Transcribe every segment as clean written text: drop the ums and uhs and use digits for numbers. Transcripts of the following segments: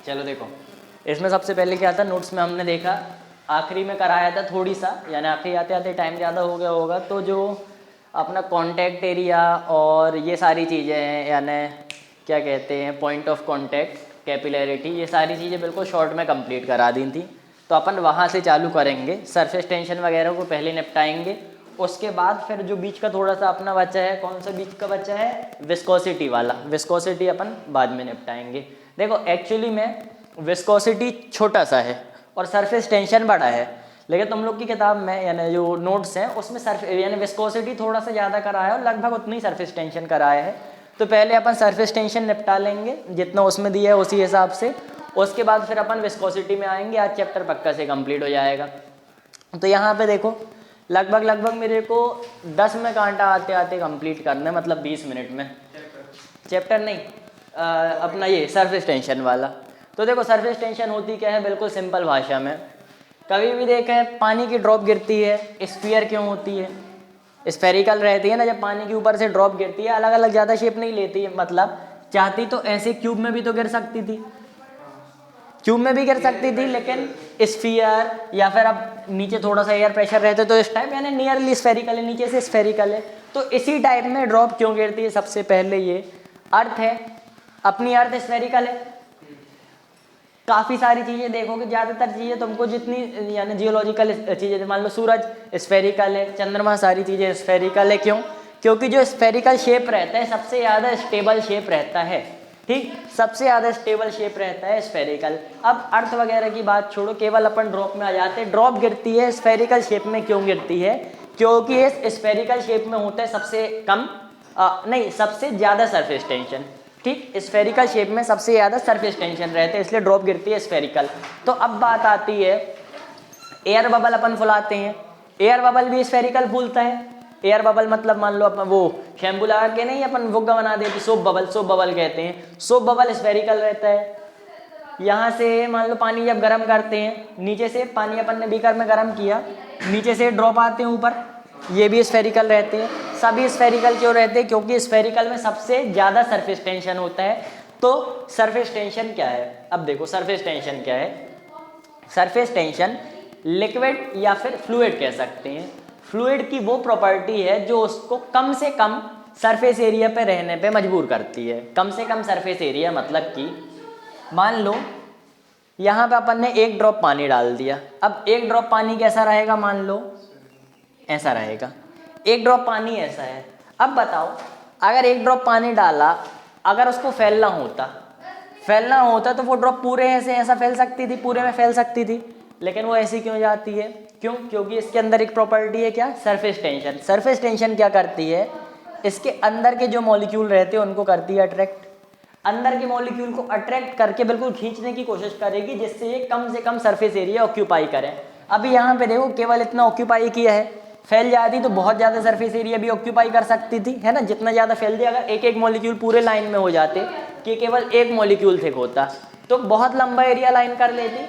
चलो देखो, इसमें सबसे पहले क्या था, नोट्स में हमने देखा आखिरी में कराया था थोड़ी सा, यानी आखिरी आते आते टाइम ज़्यादा हो गया होगा, तो जो अपना कॉन्टैक्ट एरिया और ये सारी चीज़ें हैं, यानी क्या कहते हैं, पॉइंट ऑफ कॉन्टैक्ट, कैपिलैरिटी, ये सारी चीज़ें बिल्कुल शॉर्ट में कंप्लीट करा दी थी। तो अपन वहाँ से चालू करेंगे, सरफेस टेंशन वगैरह को पहले निपटाएंगे। उसके बाद फिर जो बीच का थोड़ा सा अपना बचा है, कौन सा बीच का बचा है, विस्कोसिटी वाला, विस्कोसिटी अपन बाद में निपटाएंगे। देखो एक्चुअली में विस्कोसिटी छोटा सा है और सरफेस टेंशन बड़ा है, लेकिन तुम लोग की किताब में यानी जो नोट्स हैं उसमें यानी विस्कोसिटी थोड़ा सा ज़्यादा कराया है और लगभग उतनी सरफेस टेंशन कराया है। तो पहले अपन सरफेस टेंशन निपटा लेंगे जितना उसमें दिया है उसी हिसाब से, उसके बाद फिर अपन विस्कोसिटी में आएंगे। आज चैप्टर पक्का से कंप्लीट हो जाएगा। तो यहाँ पे देखो लगभग मेरे को 10 में कांटा आते आते कंप्लीट करना है, मतलब 20 मिनट में। चैप्टर नहीं, अपना ये सरफेस टेंशन वाला। तो देखो सरफेस टेंशन होती क्या है, बिल्कुल सिंपल भाषा में, कभी भी देखें पानी की ड्रॉप गिरती है, स्फीयर क्यों होती है, स्फेरिकल रहती है ना। जब पानी के ऊपर से ड्रॉप गिरती है, अलग अलग ज़्यादा शेप नहीं लेती है, मतलब चाहती तो ऐसे क्यूब में भी तो गिर सकती थी, क्यूब में भी गिर सकती थी, लेकिन स्फीयर या फिर अब नीचे थोड़ा सा एयर प्रेशर रहते तो इस टाइप, यानी नियरली स्फेरिकल है, नीचे से स्फेरिकल है, तो इसी टाइप में ड्रॉप क्यों गिरती है। सबसे पहले ये अर्थ है, अपनी अर्थ स्फेरिकल है। काफ़ी सारी चीज़ें देखोगे, ज़्यादातर चीज़ें तुमको जितनी यानी जियोलॉजिकल चीज़ें, मान लो सूरज स्फेरिकल है, चंद्रमा, सारी चीज़ें स्फेरिकल है। क्यों? क्योंकि जो स्फेरिकल शेप रहता है सबसे ज़्यादा स्टेबल शेप रहता है, ठीक, सबसे ज़्यादा स्टेबल शेप रहता है स्फेरिकल। अब अर्थ वगैरह की बात छोड़ो, केवल अपन ड्रॉप में आ जाते हैं। ड्रॉप गिरती है स्फेरिकल शेप में, क्यों गिरती है? क्योंकि ये स्फेरिकल शेप में होता है सबसे कम नहीं सबसे ज़्यादा सरफेस टेंशन, ठीक, स्फेरिकल शेप में सबसे ज़्यादा सरफेस टेंशन रहते हैं, इसलिए ड्रॉप गिरती है स्फेरिकल। तो अब बात आती है एयर बबल अपन फुलाते हैं, एयर बबल भी स्फेरिकल फूलता है। एयर बबल मतलब मान लो अपन वो शैम्पू लगा के नहीं अपन वुग्गा बना देते, सोप बबल कहते हैं, सोप बबल स्फेरिकल रहता है। यहाँ से मान लो पानी जब गर्म करते हैं, नीचे से पानी अपन ने बीकर में गर्म किया, नीचे से ड्रॉप आते हैं ऊपर, ये भी स्फेरिकल रहते हैं। सभी स्फेरिकल क्यों रहते हैं? क्योंकि स्फेरिकल में सबसे ज़्यादा सरफेस टेंशन होता है। तो सरफेस टेंशन क्या है? अब देखो सरफेस टेंशन क्या है। सरफेस टेंशन लिक्विड या फिर फ्लूइड कह सकते हैं। फ्लूइड की वो प्रॉपर्टी है जो उसको कम से कम सरफेस एरिया पे रहने पे मजबूर करती है। कम से कम सरफेस एरिया मतलब कि मान लो यहाँ पे अपन ने एक ड्रॉप पानी डाल दिया, अब एक ड्रॉप पानी कैसा रहेगा, मान लो ऐसा रहेगा, एक ड्रॉप पानी ऐसा है। अब बताओ अगर एक ड्रॉप पानी डाला, अगर उसको फैलना होता तो वो ड्रॉप पूरे ऐसे ऐसा फैल सकती थी, पूरे में फैल सकती थी, लेकिन वो ऐसी क्यों जाती है? क्यों? क्योंकि इसके अंदर एक प्रॉपर्टी है, क्या? Surface tension. सरफेस टेंशन क्या करती है? इसके अंदर के जो मॉलिक्यूल रहते हैं उनको करती है अट्रैक्ट, अंदर के मॉलिक्यूल को अट्रैक्ट करके बिल्कुल खींचने की कोशिश करेगी, जिससे ये कम से कम सरफेस एरिया ऑक्यूपाई करें। अभी यहाँ पे देखो केवल इतना ऑक्यूपाई किया है, फैल जाती तो बहुत ज़्यादा सरफेस एरिया भी ऑक्यूपाई कर सकती थी, है ना। जितना ज़्यादा फैल जाए, अगर एक एक मॉलिक्यूल पूरे लाइन में हो जाते कि केवल एक मॉलिक्यूल थिक होता तो बहुत लंबा एरिया अलाइन कर लेती।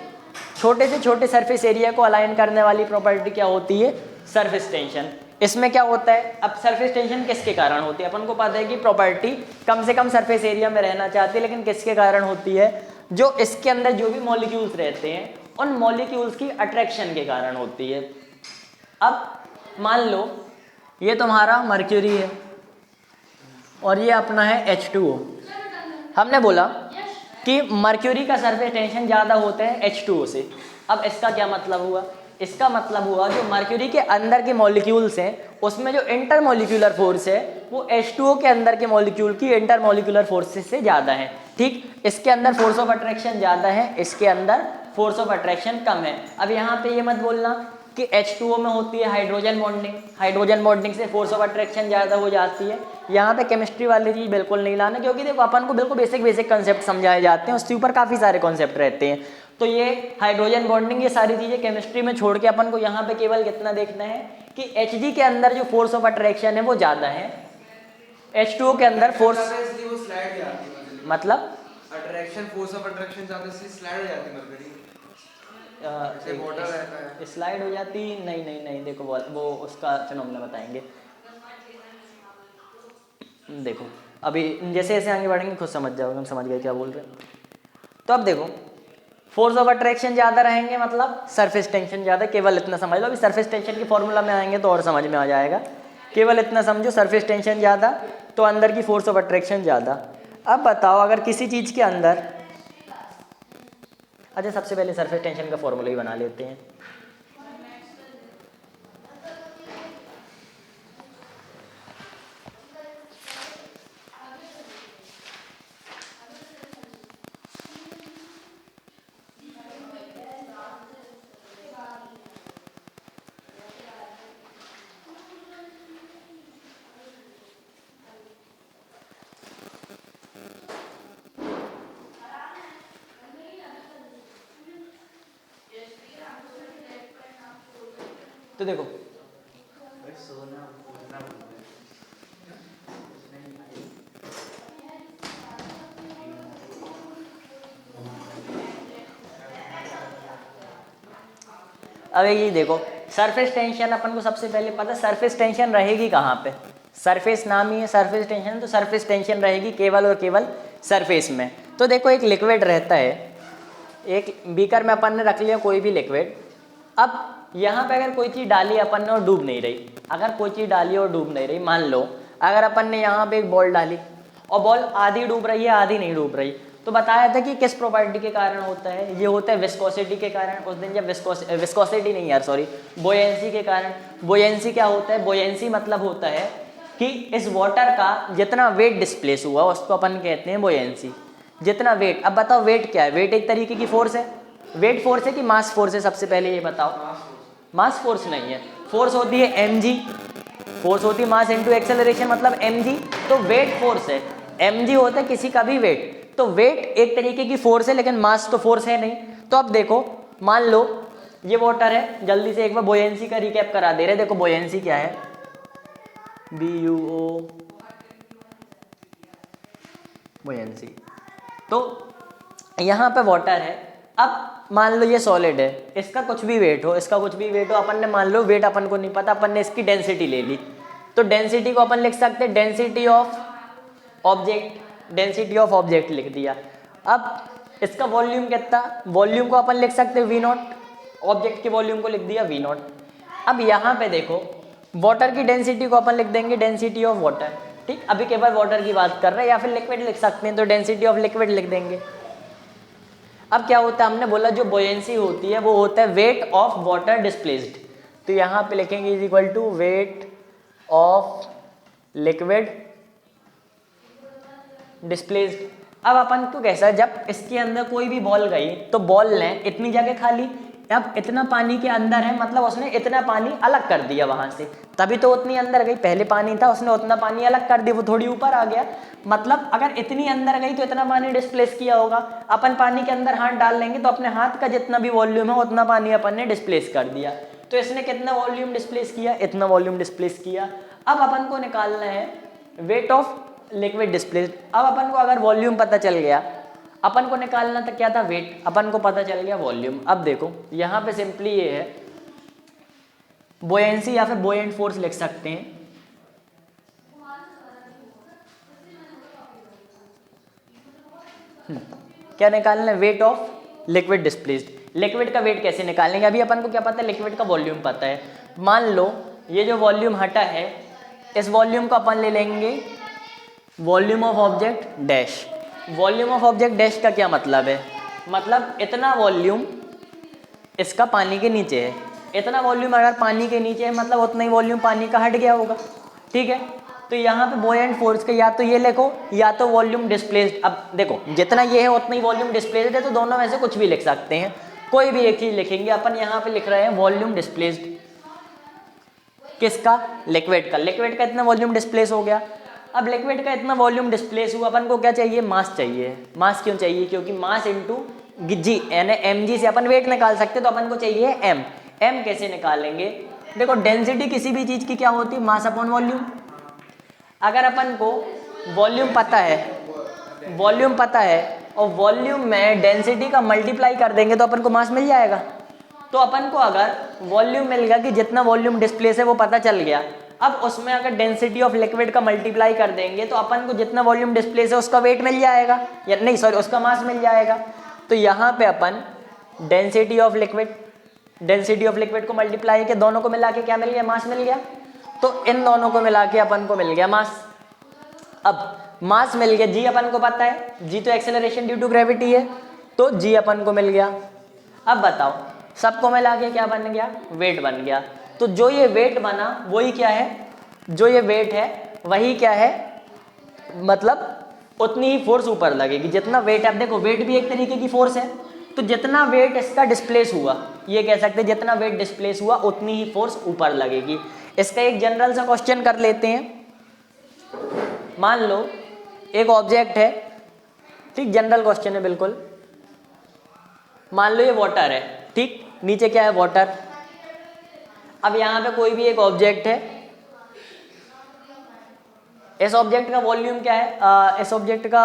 छोटे से छोटे सरफेस एरिया को अलाइन करने वाली प्रॉपर्टी क्या होती है? Surface tension. इसमें क्या होता है? अब सरफेस टेंशन किसके कारण होती है? अपन को पता है कि प्रॉपर्टी कम से कम सरफेस एरिया में रहना चाहती है, लेकिन किसके कारण होती है? जो इसके अंदर जो भी मॉलिक्यूल्स रहते हैं उन मॉलिक्यूल्स की अट्रैक्शन के कारण होती है। अब मान लो ये तुम्हारा मर्क्यूरी है और ये अपना है H2O। हमने बोला कि मर्क्यूरी का सरफेस टेंशन ज़्यादा होता है H2O से। अब इसका क्या मतलब हुआ? इसका मतलब हुआ जो मर्क्यूरी के अंदर के मॉलिक्यूल्स हैं उसमें जो इंटर मॉलिक्यूलर फोर्स है वो H2O के अंदर के मॉलिक्यूल की इंटर मॉलिक्यूलर फोर्सेस से ज़्यादा है, ठीक। इसके अंदर फोर्स ऑफ अट्रैक्शन ज़्यादा है, इसके अंदर फोर्स ऑफ अट्रैक्शन कम है। अब यहाँ पे ये मत बोलना कि H2O में होती है हाइड्रोजन बॉन्डिंग, हाइड्रोजन बॉन्डिंग से फोर्स ऑफ अट्रैक्शन ज़्यादा हो जाती है। यहाँ पे केमिस्ट्री वाली चीज़ बिल्कुल नहीं लाना, क्योंकि देखो अपन को बिल्कुल बेसिक कंसेप्ट समझाए जाते हैं, उसके ऊपर काफ़ी सारे कॉन्सेप्ट रहते हैं। तो ये हाइड्रोजन बॉन्डिंग, ये सारी चीज़ें केमिस्ट्री में छोड़ के अपन को यहाँ पे केवल कितना देखना है कि Hg के अंदर जो फोर्स ऑफ अट्रैक्शन है वो ज़्यादा है, H2O के अंदर फोर्स मतलब अट्रैक्शन, फोर्स ऑफ अट्रैक्शन ज़्यादा से स्लाइड हो जाती है, स्लाइड हो जाती। नहीं देखो वो उसका फिनोमेना बताएंगे। देखो अभी जैसे जैसे आगे बढ़ेंगे खुद समझ जाओगे, हम समझ गए क्या बोल रहे हैं। तो अब देखो फोर्स ऑफ अट्रैक्शन ज़्यादा रहेंगे मतलब सरफेस टेंशन ज़्यादा, केवल इतना समझ लो। अभी सरफेस टेंशन की फॉर्मूला में आएंगे तो और समझ में आ जाएगा। केवल इतना समझो, सरफेस टेंशन ज़्यादा तो अंदर की फोर्स ऑफ अट्रैक्शन ज़्यादा। अब बताओ अगर किसी चीज़ के अंदर, अच्छा सबसे पहले सरफेस टेंशन का फॉर्मूला ही बना लेते हैं। तो देखो अब ये देखो सरफेस टेंशन अपन को सबसे पहले पता है सरफेस टेंशन रहेगी कहाँ पे, सरफेस नाम ही है सरफेस टेंशन, तो सरफेस टेंशन रहेगी केवल और केवल सरफेस में। तो देखो एक लिक्विड रहता है, एक बीकर में अपन ने रख लिया कोई भी लिक्विड। अब यहाँ पे अगर कोई चीज़ डाली अपन ने और डूब नहीं रही, अगर कोई चीज़ डाली और डूब नहीं रही, मान लो अगर अपन ने यहाँ पे एक बॉल डाली और बॉल आधी डूब रही है आधी नहीं डूब रही, तो बताया था कि किस प्रॉपर्टी के कारण होता है, ये होता है विस्कोसिटी के कारण। उस दिन जब विस्कोसिटी नहीं यार सॉरी, बोयेंसी के कारण। बोयेंसी क्या होता है, बोयेंसी मतलब होता है कि इस वाटर का जितना वेट डिस्प्लेस हुआ उसको अपन कहते हैं बोयेंसी, जितना वेट। अब बताओ वेट क्या है, वेट एक तरीके की फोर्स है। वेट फोर्स है कि मास फोर्स है, सबसे पहले ये बताओ। मास फोर्स नहीं है, फोर्स होती है mg, फोर्स होती है मास इनटू एक्सेलरेशन मतलब mg। तो वेट फोर्स है, mg होता है किसी का भी वेट। तो वेट एक तरीके की फोर्स है लेकिन मास तो फोर्स है नहीं। तो अब देखो मान लो ये वाटर है, जल्दी से एक बार बोयेंसी का रिकैप करा दे रहे। देखो बोयेंसी क्या है, BUO बोयेंसी। तो यहाँ पे वाटर है, अब मान लो ये सॉलिड है, इसका कुछ भी वेट हो, इसका कुछ भी वेट हो, अपन ने मान लो वेट अपन को नहीं पता, अपन ने इसकी डेंसिटी ले ली। तो डेंसिटी को अपन लिख सकते हैं density of object, density of object लिख दिया। अब इसका वॉल्यूम कितना, वॉल्यूम को अपन लिख सकते हैं V0, ऑब्जेक्ट के वॉल्यूम को लिख दिया V0। अब यहाँ पे देखो वाटर की डेंसिटी को अपन लिख देंगे डेंसिटी ऑफ वाटर, ठीक। अभी केवल वाटर की बात कर रहे हैं, या फिर लिक्विड लिख सकते हैं तो डेंसिटी ऑफ लिक्विड लिख देंगे। अब क्या होता है, हमने बोला जो बोयेंसी होती है वो होता है वेट ऑफ वाटर डिस्प्लेस्ड। तो यहाँ पे लिखेंगे is equal to weight of liquid displaced. अब अपन को कैसा, जब इसके अंदर कोई भी बॉल गई तो बॉल ने इतनी जगह खाली, अब इतना पानी के अंदर है मतलब उसने इतना पानी अलग कर दिया वहां से, तभी तो उतनी अंदर गई। पहले पानी था, उसने उतना पानी अलग कर दिया, वो थोड़ी ऊपर आ गया। मतलब अगर इतनी अंदर गई तो इतना पानी डिस्प्लेस किया होगा। अपन पानी के अंदर हाथ डाल लेंगे तो अपने हाथ का जितना भी वॉल्यूम है उतना पानी अपन ने डिस्प्लेस कर दिया। तो इसने कितना वॉल्यूम डिस्प्लेस किया, इतना वॉल्यूम डिस्प्लेस किया। अब अपन को निकालना है वेट ऑफ लिक्विड डिस्प्लेस्ड। अब अपन को अगर वॉल्यूम पता चल गया, अपन को निकालना था क्या था वेट, अपन को पता चल गया वॉल्यूम। अब देखो यहाँ पे सिंपली ये है बोयेंसी या फिर बोयेंट फोर्स लिख सकते हैं। क्या निकालना है, wait of liquid displaced. Liquid का वेट कैसे निकालेंगे, अभी अपन को क्या पता है, लिक्विड का वॉल्यूम पता है। मान लो ये जो वॉल्यूम हटा है, इस वॉल्यूम को अपन ले लेंगे volume of object dash. Volume of object dash का क्या मतलब है, मतलब इतना वॉल्यूम इसका पानी के नीचे है, इतना वॉल्यूम अगर पानी के नीचे है मतलब उतना ही वॉल्यूम पानी का हट गया होगा, ठीक है। तो यहाँ पे बोयेंट फोर्स के या तो ये लिखो या तो वॉल्यूम डिस्प्लेस्ड। अब देखो जितना ये है उतना ही वॉल्यूम डिस्प्लेस्ड है, तो दोनों में से कुछ भी लिख सकते हैं, कोई भी एक चीज लिखेंगे। अपन यहाँ पे लिख रहे हैं वॉल्यूम डिस्प्लेस्ड, किसका, लिक्विड का। लिक्विड का इतना वॉल्यूम डिस्प्लेस हो गया। अब लिक्विड का इतना वॉल्यूम डिस्प्लेस हुआ, अपन को क्या चाहिए, मास चाहिए। मास क्यों चाहिए, क्योंकि मास इंटू जी यानी mg से अपन वेट निकाल सकते, तो अपन को चाहिए m। m कैसे निकालेंगे, देखो डेंसिटी किसी भी चीज की क्या होती है, मास अपॉन वॉल्यूम। अगर अपन को वॉल्यूम पता है, वॉल्यूम पता है और वॉल्यूम में डेंसिटी का मल्टीप्लाई कर देंगे तो अपन को मास मिल जाएगा। तो अपन को अगर वॉल्यूम मिल गया कि जितना वॉल्यूम डिस्प्लेस है वो पता चल गया, अब उसमें अगर डेंसिटी ऑफ लिक्विड का मल्टीप्लाई कर देंगे तो अपन को जितना वॉल्यूम डिस्प्लेस है उसका वेट मिल जाएगा, या नहीं सॉरी उसका मास मिल जाएगा। तो यहाँ पे अपन डेंसिटी ऑफ लिक्विड को मल्टीप्लाई के दोनों को मिला के क्या मिल गया, मास मिल गया। तो इन दोनों को मिला के अपन को मिल गया मास। अब मास मिल गया, जी अपन को पता है, जी तो एक्सेलरेशन ड्यू टू ग्रेविटी है, तो जी अपन को मिल गया। अब बताओ सबको मिला के क्या बन गया, वेट बन गया। तो जो ये वेट बना वही क्या है, जो ये वेट है वही क्या है, मतलब उतनी ही फोर्स ऊपर लगेगी जितना वेट है। अब देखो वेट भी एक तरीके की फोर्स है, तो जितना वेट इसका डिस्प्लेस हुआ, ये कह सकते हैं जितना वेट डिस्प्लेस हुआ उतनी ही फोर्स ऊपर लगेगी। इसका एक जनरल सा क्वेश्चन कर लेते हैं। मान लो एक ऑब्जेक्ट है, ठीक, जनरल क्वेश्चन है बिल्कुल। मान लो ये वाटर है, ठीक, नीचे क्या है, वाटर। अब यहाँ पे कोई भी एक ऑब्जेक्ट है, इस ऑब्जेक्ट का वॉल्यूम क्या है, इस ऑब्जेक्ट का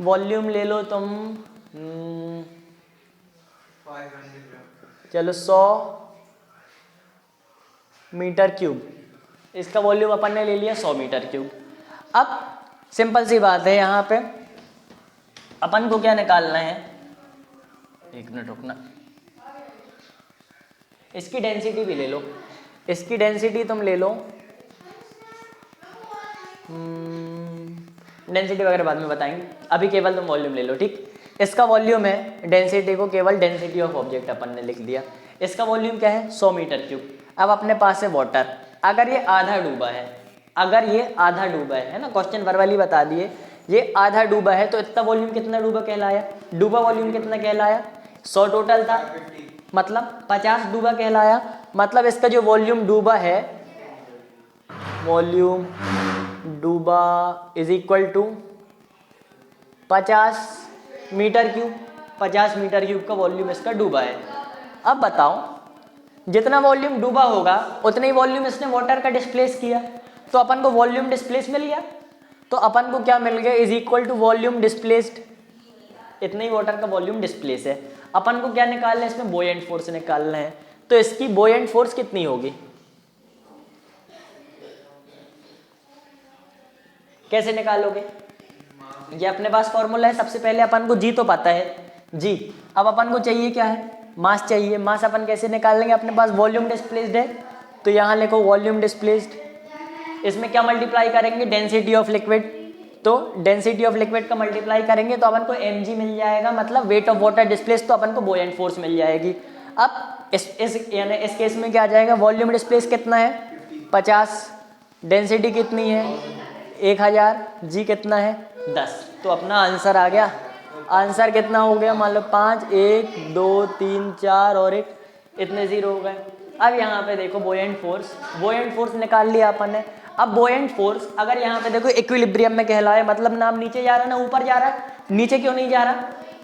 वॉल्यूम ले लो तुम 500 ग्राम। चलो 100 मीटर क्यूब, इसका वॉल्यूम अपन ने ले लिया 100 मीटर क्यूब। अब सिंपल सी बात है, यहाँ पे अपन को क्या निकालना है, एक मिनट रुकना, इसकी डेंसिटी भी ले लो, इसकी डेंसिटी तुम ले लो, डेंसिटी वगैरह बाद में बताएंगे, अभी केवल तुम वॉल्यूम ले लो, ठीक। इसका वॉल्यूम है, डेंसिटी को केवल डेंसिटी ऑफ ऑब्जेक्ट अपन ने लिख दिया। इसका वॉल्यूम क्या है, 100 मीटर क्यूब। अब अपने पास है वाटर, अगर ये आधा डूबा है, अगर ये आधा डूबा है ना, क्वेश्चन वर्बली बता दिए, ये आधा डूबा है तो इतना वॉल्यूम कितना डूबा कहलाया, डूबा वॉल्यूम कितना कहलाया, 100 टोटल था, मतलब 50 डूबा कहलाया। मतलब इसका जो वॉल्यूम डूबा है, वॉल्यूम डूबा is equal to 50 metre cube, 50 metre cube का वॉल्यूम इसका डूबा है। अब बताओ जितना वॉल्यूम डूबा होगा उतना ही वॉल्यूम इसने वाटर का डिस्प्लेस किया, तो अपन को वॉल्यूम डिस्प्लेस मिल गया। तो अपन को क्या मिल गया, is equal to volume displaced, इतना ही वाटर का वॉल्यूम डिस्प्लेस है। अपन को क्या निकालना है, इसमें बोयेंट फोर्स निकालना है। तो इसकी बोयेंट फोर्स कितनी होगी, कैसे निकालोगे, ये अपने पास फॉर्मूला है। सबसे पहले अपन को जी तो पता है, जी। अब अपन को चाहिए क्या है, मास चाहिए। मास अपन कैसे निकाल लेंगे, अपने पास वॉल्यूम डिस्प्लेस्ड है, तो यहाँ लिखो वॉल्यूम डिस्प्लेस्ड। इसमें क्या मल्टीप्लाई करेंगे, डेंसिटी ऑफ लिक्विड, तो डेंसिटी ऑफ लिक्विड का मल्टीप्लाई करेंगे तो अपन को mg मिल जाएगा, मतलब वेट ऑफ वाटर डिस्प्लेस, तो अपन को बोयेंट फोर्स मिल जाएगी। अब यानी इस केस में क्या आ जाएगा, वॉल्यूम डिस्प्लेस कितना है 50, डेंसिटी कितनी है 1000, जी कितना है 10। तो अपना आंसर आ गया। आंसर कितना हो गया, मान लो 5, 1, 2, 3, 4 और 1, इतने जीरो हो गए। अब यहाँ पे देखो बोयेंट फोर्स निकाल लिया अपन ने। अब बोयेंट फोर्स अगर यहाँ पे देखो इक्विलिब्रियम में कहलाए, मतलब नाम नीचे जा रहा है ना ऊपर जा रहा है, नीचे क्यों नहीं जा रहा,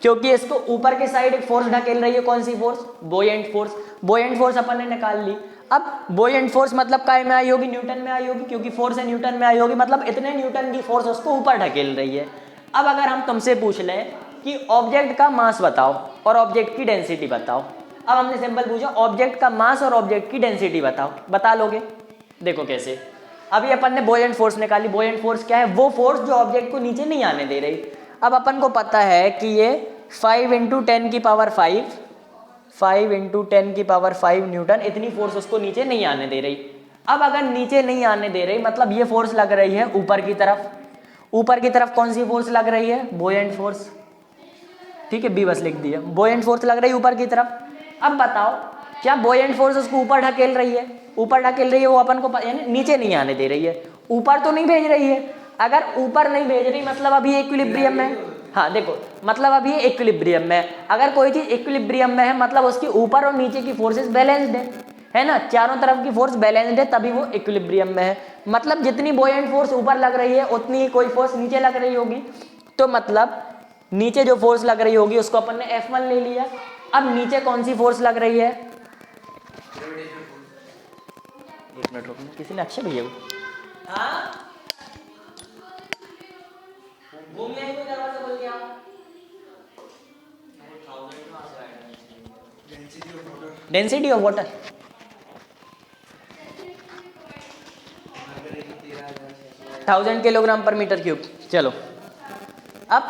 क्योंकि इसको ऊपर के साइड एक फोर्स ढकेल रही है। कौन सी फोर्स, बोयेंट फोर्स। बोयेंट फोर्स अपन ने निकाल ली। अब बोयेंट फोर्स मतलब काय में आई होगी, न्यूटन में आई होगी, क्योंकि फोर्स है न्यूटन में आई होगी, मतलब इतने न्यूटन की फोर्स उसको ऊपर ढकेल रही है। अब अगर हम तुमसे पूछ लें कि ऑब्जेक्ट का मास बताओ और ऑब्जेक्ट की डेंसिटी बताओ, अब हमने सिंपल पूछा ऑब्जेक्ट का मास और ऑब्जेक्ट की डेंसिटी बताओ, बता लोगे। देखो कैसे, अभी अपन ने बोयेंट फोर्स निकाली। बोयेंट फोर्स क्या है, वो फोर्स जो ऑब्जेक्ट को नीचे नहीं आने दे रही। अब अपन को पता है कि ये 5 × 10 की पावर 5 न्यूटन, इतनी फोर्स उसको नीचे नहीं आने दे रही। अब अगर नीचे नहीं आने दे रही, मतलब ये फोर्स लग रही है ऊपर की तरफ। ऊपर की तरफ कौन सी फोर्स लग रही है, बोयेंट फोर्स, ठीक है, बी बस लिख दिया, बोयेंट फोर्स लग रही है ऊपर की तरफ। अब बताओ क्या बोयेंट फोर्स उसको ऊपर ढकेल रही है, ऊपर ढकेल रही है, वो अपन को यानी नीचे नहीं आने दे रही है, ऊपर तो नहीं भेज रही है। अगर ऊपर नहीं भेज रही मतलब अभी इक्विलिब्रियम में, हाँ देखो, मतलब अभी इक्विलिब्रियम में। अगर कोई चीज इक्विलिब्रियम में है मतलब उसकी ऊपर और नीचे की फोर्सेस बैलेंस्ड है ना, चारों तरफ की फोर्स बैलेंस्ड है, तभी वो इक्विलिब्रियम में है। मतलब जितनी बोयेंट फोर्स ऊपर लग रही है उतनी ही कोई फोर्स नीचे लग रही होगी। तो मतलब नीचे जो फोर्स लग रही होगी उसको अपन ने F1 ले लिया। अब नीचे कौन सी फोर्स लग रही है, एक मिनट रुकना, किसी ने अक्षय भैया डेंसिटी ऑफ वाटर 1000 किलोग्राम पर मीटर क्यूब। चलो अब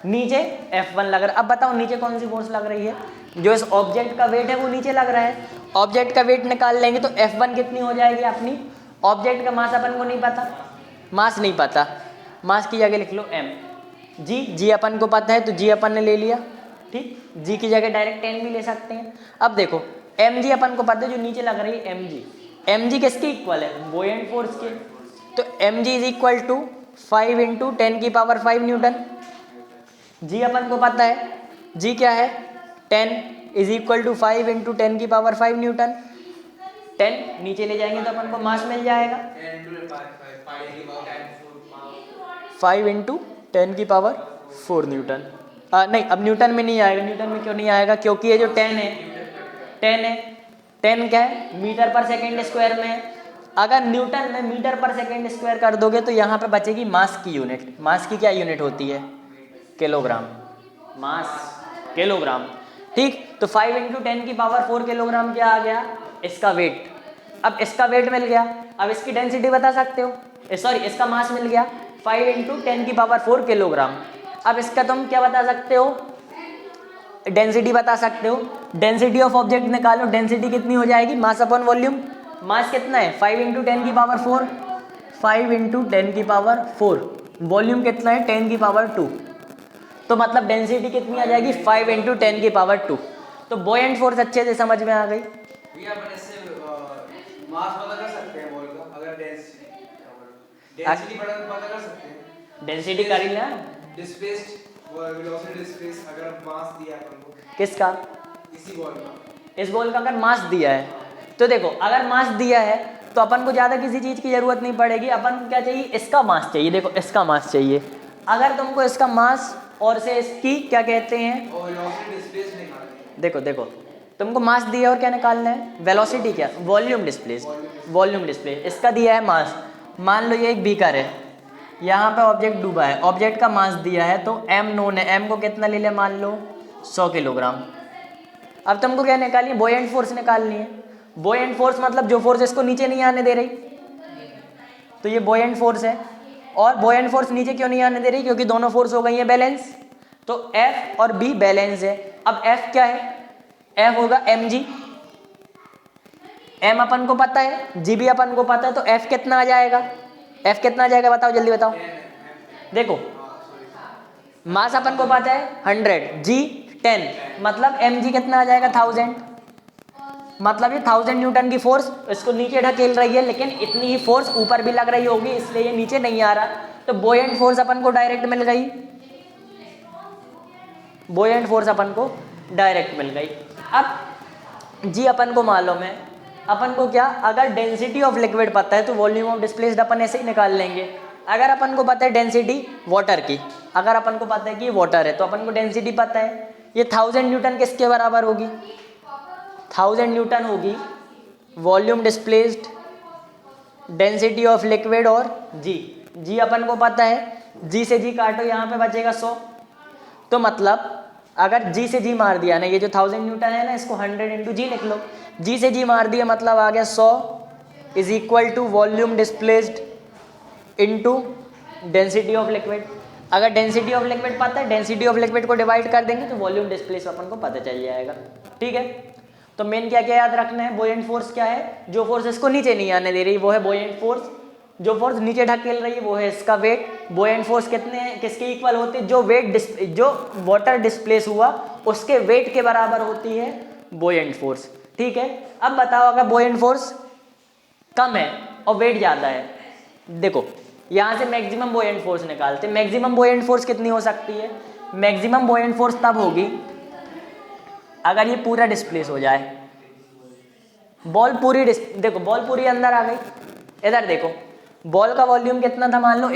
नीचे F1 लग रहा है। अब बताओ नीचे कौन सी फोर्स लग रही है? जो इस ऑब्जेक्ट का वेट है वो नीचे लग रहा है। ऑब्जेक्ट का वेट निकाल लेंगे तो F1 कितनी हो जाएगी अपनी? ऑब्जेक्ट का मास अपन को नहीं पता, मास नहीं पता, मास की जगह लिख लो m। जी अपन को पता है तो जी अपन ने ले लिया, ठीक। जी की जगह डायरेक्ट 10 भी ले सकते हैं। अब देखो mg अपन को पता है जो नीचे लग रही है mg किसके इक्वल है? बोयेंट फोर्स के। तो mg is equal to 5 into 10 की पावर 5 न्यूटन। जी अपन को पता है, जी क्या है? 10 इज इक्वल टू 5 इंटू 10 की पावर 5 न्यूटन। 10 नीचे ले जाएंगे तो अपन को मास मिल जाएगा 5 इंटू 10 की पावर 4 न्यूटन। नहीं, अब न्यूटन में नहीं आएगा। न्यूटन में क्यों नहीं आएगा? क्योंकि ये जो 10 है 10 क्या है? मीटर पर सेकेंड स्क्वायर में है। अगर न्यूटन में मीटर पर सेकेंड स्क्वायर कर दोगे तो यहाँ पे बचेगी मास की यूनिट। मास की क्या यूनिट होती है? किलोग्राम। मास किलोग्राम, ठीक। तो 5 इंटू 10 की पावर 4 किलोग्राम क्या आ गया? इसका वेट। अब इसका वेट मिल गया, अब इसकी डेंसिटी बता सकते हो, सॉरी इसका मास मिल गया 5 इंटू 10 की पावर 4 किलोग्राम। अब इसका तुम क्या बता सकते हो? डेंसिटी बता सकते हो। डेंसिटी ऑफ ऑब्जेक्ट निकालो, डेंसिटी कितनी हो जाएगी? Mass upon volume. मास कितना है? 5 इंटू 10 की पावर 4, 5 इंटू 10 की पावर 4। वॉल्यूम कितना है? 10 की पावर 2। तो मतलब डेंसिटी कितनी आ जाएगी? 5 इंटू 10 की पावर 2। तो बॉयेंट फोर्स अच्छे से समझ में आ गई। भैया अपन इससे मास पता कर सकते हैं बॉल का, अगर डेंसिटी पता कर सकते हैं। डेंसिटी कर ही ना, डिस्प्लेस्ड वेलोसिटी डिस्प्लेस अगर मास दिया है अपन को। किसका? इसी बॉल का। इस बॉल का अगर मास दिया है तो देखो, अगर मास दिया है तो अपन को ज़्यादा किसी चीज़ की ज़रूरत नहीं पड़ेगी। अपन को क्या चाहिए? इसका मास चाहिए। देखो इसका मास चाहिए। अगर तुमको इसका मास और से इसकी क्या कहते हैं? और वेलोसिटी डिस्प्लेस निकालनी है। देखो तुमको मास दिया और क्या निकालना है? वेलोसिटी क्या? Volume displace. वॉल्यूम डिस्प्लेस इसका दिया है मास। मान लो ये एक बीकर है, यहाँ पे ऑब्जेक्ट डूबा है, ऑब्जेक्ट का मास दिया है तो m नोन है। m को कितना ले लिया? मान लो 100 किलोग्राम। अब तुमको क्या निकालनी है? बॉयेंट फोर्स निकालनी है। बॉयेंट फोर्स मतलब जो फोर्स इसको नीचे नहीं आने दे रही, तो ये बॉयेंट फोर्स है। और बॉयेंट फोर्स नीचे क्यों नहीं आने दे रही? क्योंकि दोनों फोर्स हो गई है बैलेंस। तो F और B बैलेंस है। अब F क्या है? F होगा mg। m अपन को पता है, g भी अपन को पता है, तो F कितना आ जाएगा? F कितना आ जाएगा? बताओ जल्दी बताओ। देखो मास अपन को पता है 100, g 10, मतलब mg कितना आ जाएगा? 1000। मतलब ये 1000 न्यूटन की फोर्स इसको नीचे ढकेल रही है, लेकिन इतनी ही फोर्स ऊपर भी लग रही होगी, इसलिए ये नीचे नहीं आ रहा। तो बॉयेंट फोर्स अपन को डायरेक्ट मिल गई। बॉयेंट फोर्स अपन को डायरेक्ट मिल गई। अब जी अपन को मालूम है, अपन को क्या? अगर डेंसिटी ऑफ लिक्विड पता है तो वॉल्यूम ऑफ डिस्प्लेस्ड अपन ऐसे ही निकाल लेंगे। अगर अपन को पता है डेंसिटी वाटर की, अगर अपन को पता है कि वाटर है तो अपन को डेंसिटी पता है। ये 1000 न्यूटन किसके बराबर होगी? 1000 न्यूटन होगी volume displaced, density of liquid और जी अपन को पता है। जी से जी काटो, यहाँ पे बचेगा 100। तो मतलब अगर जी से जी मार दिया ना, ये जो 1000 न्यूटन है ना, इसको 100 इंटू जी लिख लो। जी से जी मार दिया मतलब आ गया 100 is equal to volume displaced into density of liquid. अगर डेंसिटी ऑफ लिक्विड पता है, डेंसिटी ऑफ लिक्विड को डिवाइड कर देंगे तो वॉल्यूम डिस्प्लेस अपन को पता चल जाएगा। ठीक है, तो मेन क्या क्या याद रखना है? बॉयेंट फोर्स क्या है? जो फोर्स इसको नीचे नहीं आने दे रही वो है बॉयेंट फोर्स। जो फोर्स नीचे ढकेल रही है वो है इसका वेट। बॉयेंट फोर्स कितने हैं? किसके इक्वल होती है? जो वाटर डिस्प्लेस हुआ उसके वेट के बराबर होती है बॉयेंट फोर्स। ठीक है, अब बताओ अगर बॉयेंट फोर्स कम है और वेट ज़्यादा है, देखो यहाँ से मैक्सिमम बॉयेंट फोर्स निकालते। मैक्सिमम बॉयेंट फोर्स कितनी हो सकती है? मैक्सिमम बॉयेंट फोर्स तब होगी अगर ये पूरा डिस्प्लेस हो जाए। बॉल पूरी देखो बॉल पूरी अंदर आ गई। इधर देखो बॉल का वॉल्यूम कितना था? मान लो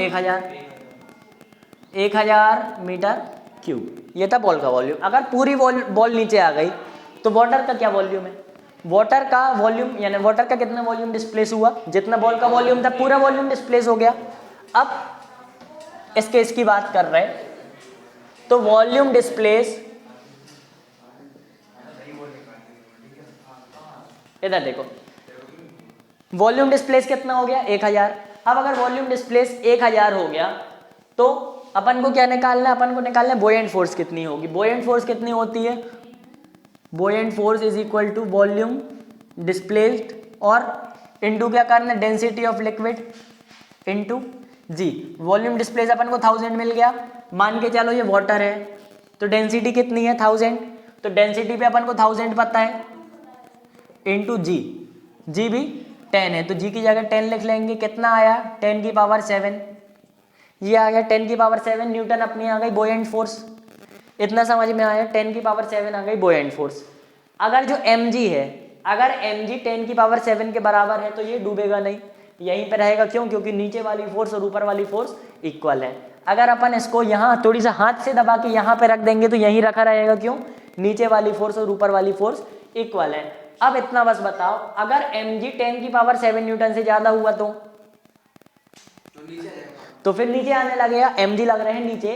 1000 मीटर क्यूब, ये था बॉल का वॉल्यूम। अगर पूरी बॉल नीचे आ गई तो वाटर का क्या वॉल्यूम है? वाटर का वॉल्यूम यानी वाटर का कितना वॉल्यूम डिस्प्लेस हुआ? जितना बॉल का वॉल्यूम था पूरा वॉल्यूम डिस्प्लेस हो गया। अब इसकी बात कर रहे हैं तो वॉल्यूम डिस्प्लेस, इधर देखो वॉल्यूम डिस्प्लेस कितना हो गया? 1000। अब अगर वॉल्यूम डिस्प्लेस 1000 हो गया तो अपन को क्या निकालना है, अपन को निकालना है बोयेंट फोर्स कितनी होगी। बोयेंट फोर्स कितनी होती है, buoyant force is equal to volume displaced और इनटू क्या करना है, density of liquid into g. Volume displace अपन को 1000 मिल गया, मान के चलो ये वाटर है तो डेंसिटी कितनी है 1000, तो डेंसिटी पे अपन को 1000 पता है इनटू जी, जी भी 10 है तो जी की जगह 10 लिख लेंगे। कितना आया 10 की पावर 7, ये आ गया 10 की पावर 7 न्यूटन अपनी आ गई बोयेंट फोर्स। इतना समझ में आया, 10 की पावर 7 आ गई बोयेंट फोर्स। अगर जो mg है, अगर mg 10 की पावर 7 के बराबर है तो ये डूबेगा नहीं, यहीं पे रहेगा। क्यों, क्योंकि नीचे वाली फोर्स और ऊपर वाली फोर्स इक्वल है। अगर अपन इसको यहाँ थोड़ी सा हाथ से दबा के यहाँ पे रख देंगे तो यहीं रखा रहेगा। क्यों, नीचे वाली फोर्स और ऊपर वाली फोर्स इक्वल है। अब इतना बस बताओ, अगर mg 10 की पावर 7 न्यूटन से ज्यादा हुआ तो फिर नीचे आने लगेगा। mg लग रहे हैं नीचे,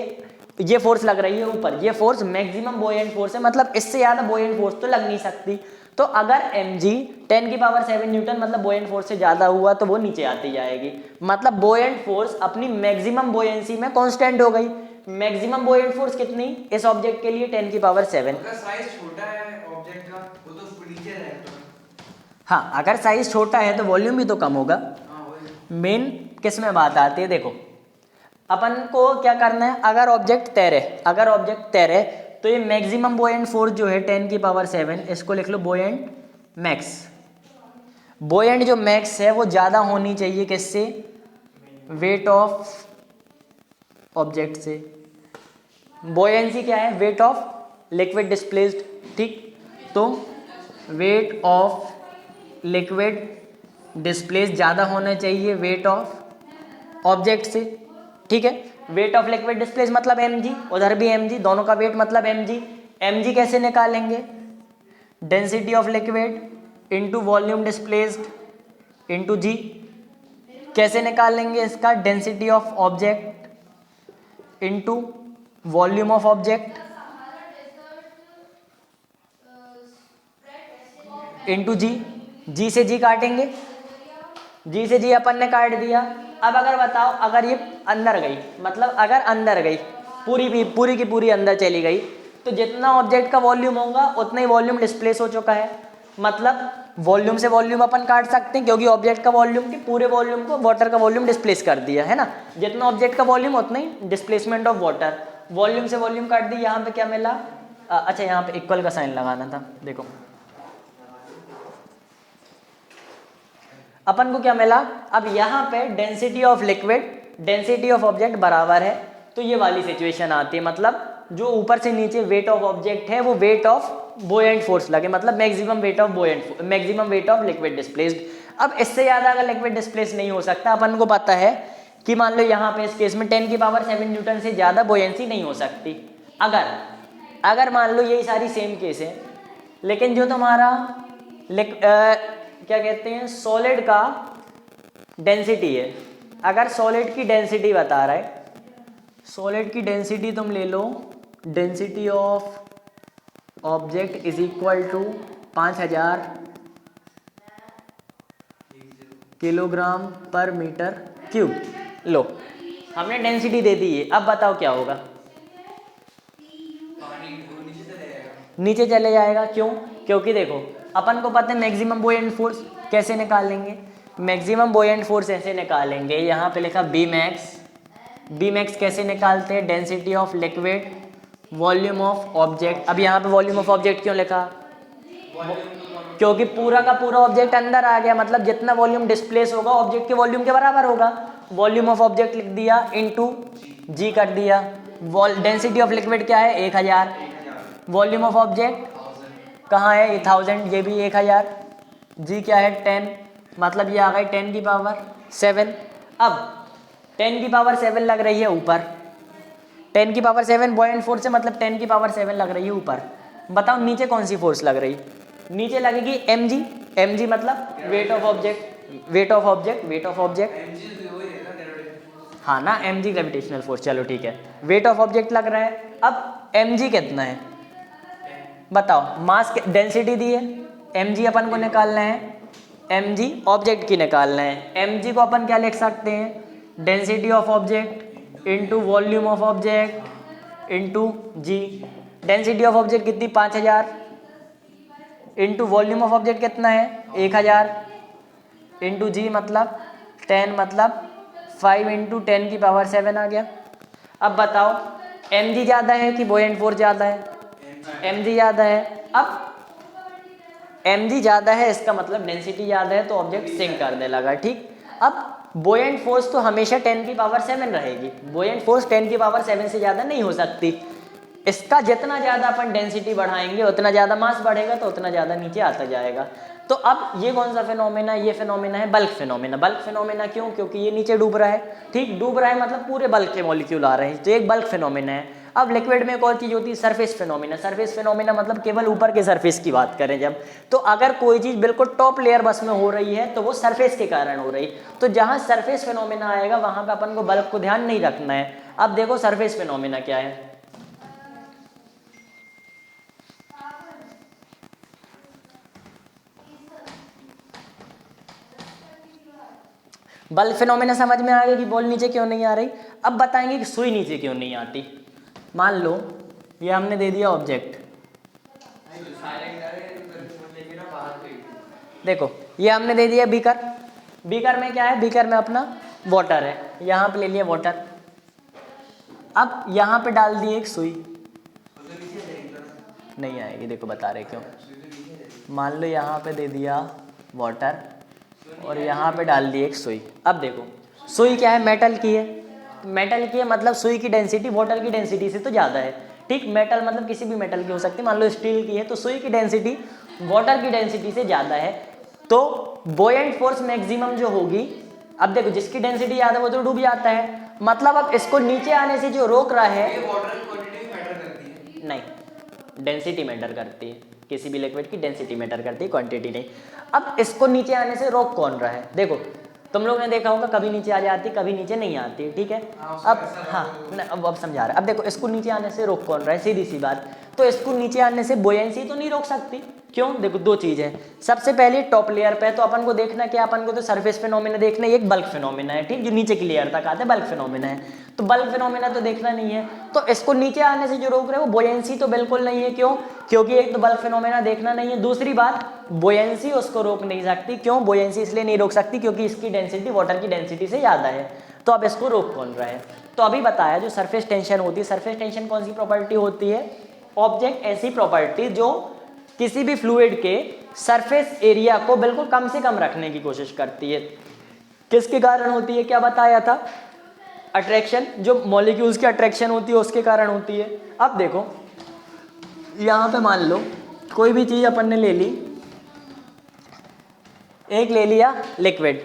ये फोर्स लग रही है ऊपर, ये फोर्स मैक्सिमम बोयेंट फोर्स है, मतलब इससे ज्यादा बोयेंट फोर्स तो लग नहीं सकती। तो अगर mg 10 की पावर 7 न्यूटन मतलब बोयेंट फोर्स से ज्यादा हुआ तो वो नीचे आती जाएगी। मतलब बोयेंट फोर्स अपनी मैक्सिमम बोयेंसी में कांस्टेंट हो गई। मैक्सिमम बोयेंट फोर्स कितनी इस ऑब्जेक्ट के लिए 10 की पावर 7। अगर साइज छोटा है ऑब्जेक्ट का वो तो नीचे रहेगा। हाँ, अगर साइज छोटा है तो वॉल्यूम भी तो कम होगा। मेन किस में बात आती है, देखो अपन को क्या करना है, अगर ऑब्जेक्ट तैरे तो ये मैक्सिमम बोयेंट फोर्स जो है 10 की पावर 7, इसको लिख लो बोयेंट मैक्स। बोयेंट जो मैक्स है वो ज़्यादा होनी चाहिए किससे, वेट ऑफ ऑब्जेक्ट से। बोयेंसी क्या है, वेट ऑफ लिक्विड डिस्प्लेस्ड, ठीक। तो वेट ऑफ लिक्विड डिस्प्लेस्ड ज़्यादा होना चाहिए वेट ऑफ ऑब्जेक्ट से, ठीक है। वेट ऑफ लिक्विड डिस्प्लेस मतलब mg, उधर भी mg, दोनों का वेट मतलब mg। mg कैसे निकालेंगे, density of liquid into volume displaced into g. कैसे निकालेंगे इसका, density of object into volume of object into g. G से जी काटेंगे, जी से जी अपन ने काट दिया। अब अगर बताओ, अगर ये अंदर गई, मतलब अगर अंदर गई पूरी की पूरी अंदर चली गई तो जितना ऑब्जेक्ट का वॉल्यूम होगा उतना ही वॉल्यूम डिस्प्लेस हो चुका है। मतलब वॉल्यूम से वॉल्यूम अपन काट सकते हैं क्योंकि ऑब्जेक्ट का वॉल्यूम की पूरे वॉल्यूम को वाटर का वॉल्यूम डिस्प्लेस कर दिया है ना। जितना ऑब्जेक्ट का वॉल्यूम उतना ही डिस्प्लेसमेंट ऑफ वाटर। वॉल्यूम से वॉल्यूम काट दी, यहाँ पे क्या मिला, अच्छा यहाँ पे इक्वल का साइन लगाना था। देखो अपन को क्या मिला, अब यहाँ पे density of liquid density of object बराबर है तो ये वाली सिचुएशन आती है। मतलब जो ऊपर से नीचे वेट ऑफ ऑब्जेक्ट है वो वेट ऑफ बोयेंट फोर्स लगे, मतलब maximum weight of liquid displaced. अब इससे ज़्यादा अगर लिक्विड डिस्प्लेस नहीं हो सकता, अपन को पता है कि मान लो यहाँ पे इस केस में 10 की पावर 7 न्यूटन से ज़्यादा बोयेंसी नहीं हो सकती। अगर मान लो यही सारी सेम केस है, लेकिन जो तुम्हारा क्या कहते हैं सॉलिड का डेंसिटी है, अगर सॉलिड की डेंसिटी बता रहा है, सॉलिड की डेंसिटी तुम ले लो, density of object is equal to 5000 kilogram पर मीटर क्यूब। लो हमने डेंसिटी दे दी है, अब बताओ क्या होगा, नीचे चले जाएगा। क्यों, क्योंकि देखो अपन को पता है मैक्सिमम बोयेंट फोर्स कैसे निकालेंगे, मैक्सिमम बोयेंट फोर्स ऐसे निकालेंगे, यहाँ पे लिखा बी मैक्स कैसे निकालते हैं, density of liquid volume of object. अब यहाँ पे वॉल्यूम ऑफ ऑब्जेक्ट क्यों लिखा, क्योंकि पूरा का पूरा ऑब्जेक्ट अंदर आ गया, मतलब जितना वॉल्यूम डिस्प्लेस होगा ऑब्जेक्ट के वॉल्यूम के बराबर होगा। वॉल्यूम ऑफ ऑब्जेक्ट लिख दिया इनटू जी कर दिया। डेंसिटी ऑफ लिक्विड क्या है 1000, वॉल्यूम ऑफ ऑब्जेक्ट कहाँ है ये 1000, ये भी 1000, जी क्या है 10, मतलब ये आ गई 10 की पावर 7। अब 10 की पावर 7 लग रही है ऊपर, 10 की पावर 7 बॉयेंट फोर्स है, मतलब 10 की पावर 7 लग रही है ऊपर। बताओ नीचे कौन सी फोर्स लग रही, नीचे लगेगी mg मतलब वेट ऑफ ऑब्जेक्ट हाँ ना, mg ग्रेविटेशनल फोर्स, चलो ठीक है, वेट ऑफ ऑब्जेक्ट लग रहा है। अब mg कितना है बताओ, मास डेंसिटी दी है, mg अपन को निकालना है, mg ऑब्जेक्ट की निकालना है। mg को अपन क्या लिख सकते हैं, density of object into volume of object into g. Density of object कितनी 5000 इंटू वॉल्यूम ऑफ ऑब्जेक्ट कितना है 1000 इंटू जी मतलब 10 मतलब 5 इंटू 10 की पावर 7 आ गया। अब बताओ एम जी ज़्यादा है कि बुओयंट फोर्स ज़्यादा है? एम जी ज़्यादा है। अब एम जी ज़्यादा है इसका मतलब डेंसिटी ज़्यादा है तो ऑब्जेक्ट सिंक करने लगा। ठीक, अब बुओयंट फोर्स तो हमेशा 10 की पावर 7 रहेगी। बुओयंट फोर्स 10 की पावर 7 से ज़्यादा नहीं हो सकती। इसका जितना ज़्यादा अपन डेंसिटी बढ़ाएंगे उतना ज़्यादा मास बढ़ेगा तो उतना ज़्यादा नीचे आता जाएगा। तो अब ये कौन सा फिनोमेना? ये फिनोमेना है बल्क फिनोमेना। बल्क फिनोमेना क्यों? क्योंकि ये नीचे डूब रहा है। ठीक, डूब रहा है मतलब पूरे बल्क के मॉलिक्यूल आ रहे हैं, तो एक बल्क फिनोमेना है। अब लिक्विड में एक और चीज़ होती है सरफेस फिनोमेना। सरफेस फिनोमेना मतलब केवल ऊपर के सरफेस की बात करें जब, तो अगर कोई चीज़ बिल्कुल टॉप लेयर बस में हो रही है तो वो सरफेस के कारण हो रही। तो जहाँ सरफेस फिनोमेना आएगा वहाँ पे अपन को बल्क को ध्यान नहीं रखना है। अब देखो सरफेस फिनोमेना क्या है। बल्क फिनोमेना समझ में आ गया कि बॉल नीचे क्यों नहीं आ रही। अब बताएंगे कि सुई नीचे क्यों नहीं आती। मान लो ये हमने दे दिया ऑब्जेक्ट, देखो ये हमने दे दिया बीकर। बीकर में क्या है? बीकर में अपना वाटर है, यहाँ पे ले लिया वाटर। अब यहाँ पे डाल दिए एक सुई, नहीं आएगी। देखो बता रहे क्यों। मान लो यहाँ पे दे दिया वाटर और यहाँ पे डाल दी एक सुई। अब देखो सुई क्या है? मेटल की है। मेटल की है मतलब सुई की डेंसिटी वाटर की डेंसिटी से तो ज़्यादा है। ठीक, मेटल मतलब किसी भी मेटल की हो सकती है। मान लो स्टील की है तो सुई की डेंसिटी वाटर की डेंसिटी से ज़्यादा है, तो बुओयंट फोर्स मैक्सिमम जो होगी। अब देखो जिसकी डेंसिटी ज़्यादा वो तो डूब जाता है, मतलब अब इसको नीचे आने से जो रोक रहा है, नहीं, डेंसिटी मैटर करती है। किसी भी लिक्विड की डेंसिटी मैटर करती है, क्वांटिटी नहीं। अब इसको नीचे आने से रोक कौन रहा है? देखो तुम लोगों ने देखा होगा कभी नीचे आ जाती कभी नीचे नहीं आती। ठीक है, अब हाँ अब समझा रहा है। अब देखो इसको नीचे आने से रोक कौन रहा है? सीधी सी बात, तो इसको नीचे आने से बुओयंसी तो नहीं रोक सकती। क्यों? देखो दो चीज़ें। सबसे पहले टॉप लेयर पे तो अपन को देखना क्या, अपन को तो सरफेस फिनोमेना देखना है, एक बल्क फिनोमेना है। ठीक, जो नीचे की लेयर तक आता है बल्क फिनोमेना है, तो बल्क फिनोमेना तो देखना नहीं है। तो इसको नीचे आने से जो रोक रहे हैं वो बुओयंसी तो बिल्कुल नहीं है। क्यों? क्योंकि एक तो बल्क फिनोमेना देखना नहीं है, दूसरी बात बुओयंसी उसको रोक नहीं सकती। क्यों? बुओयंसी इसलिए नहीं रोक सकती क्योंकि इसकी डेंसिटी वाटर की डेंसिटी से ज़्यादा है। तो अब इसको रोक कौन रहा है? तो अभी बताया जो सरफेस टेंशन होती है। सरफेस टेंशन कौन सी प्रॉपर्टी होती है? ऑब्जेक्ट ऐसी प्रॉपर्टी जो किसी भी फ्लूइड के सरफेस एरिया को बिल्कुल कम से कम रखने की कोशिश करती है। किसके कारण होती है? क्या बताया था? अट्रैक्शन, जो मॉलिक्यूल्स की अट्रैक्शन होती है उसके कारण होती है। अब देखो यहाँ पे मान लो कोई भी चीज़ अपन ने ले ली, एक ले लिया लिक्विड,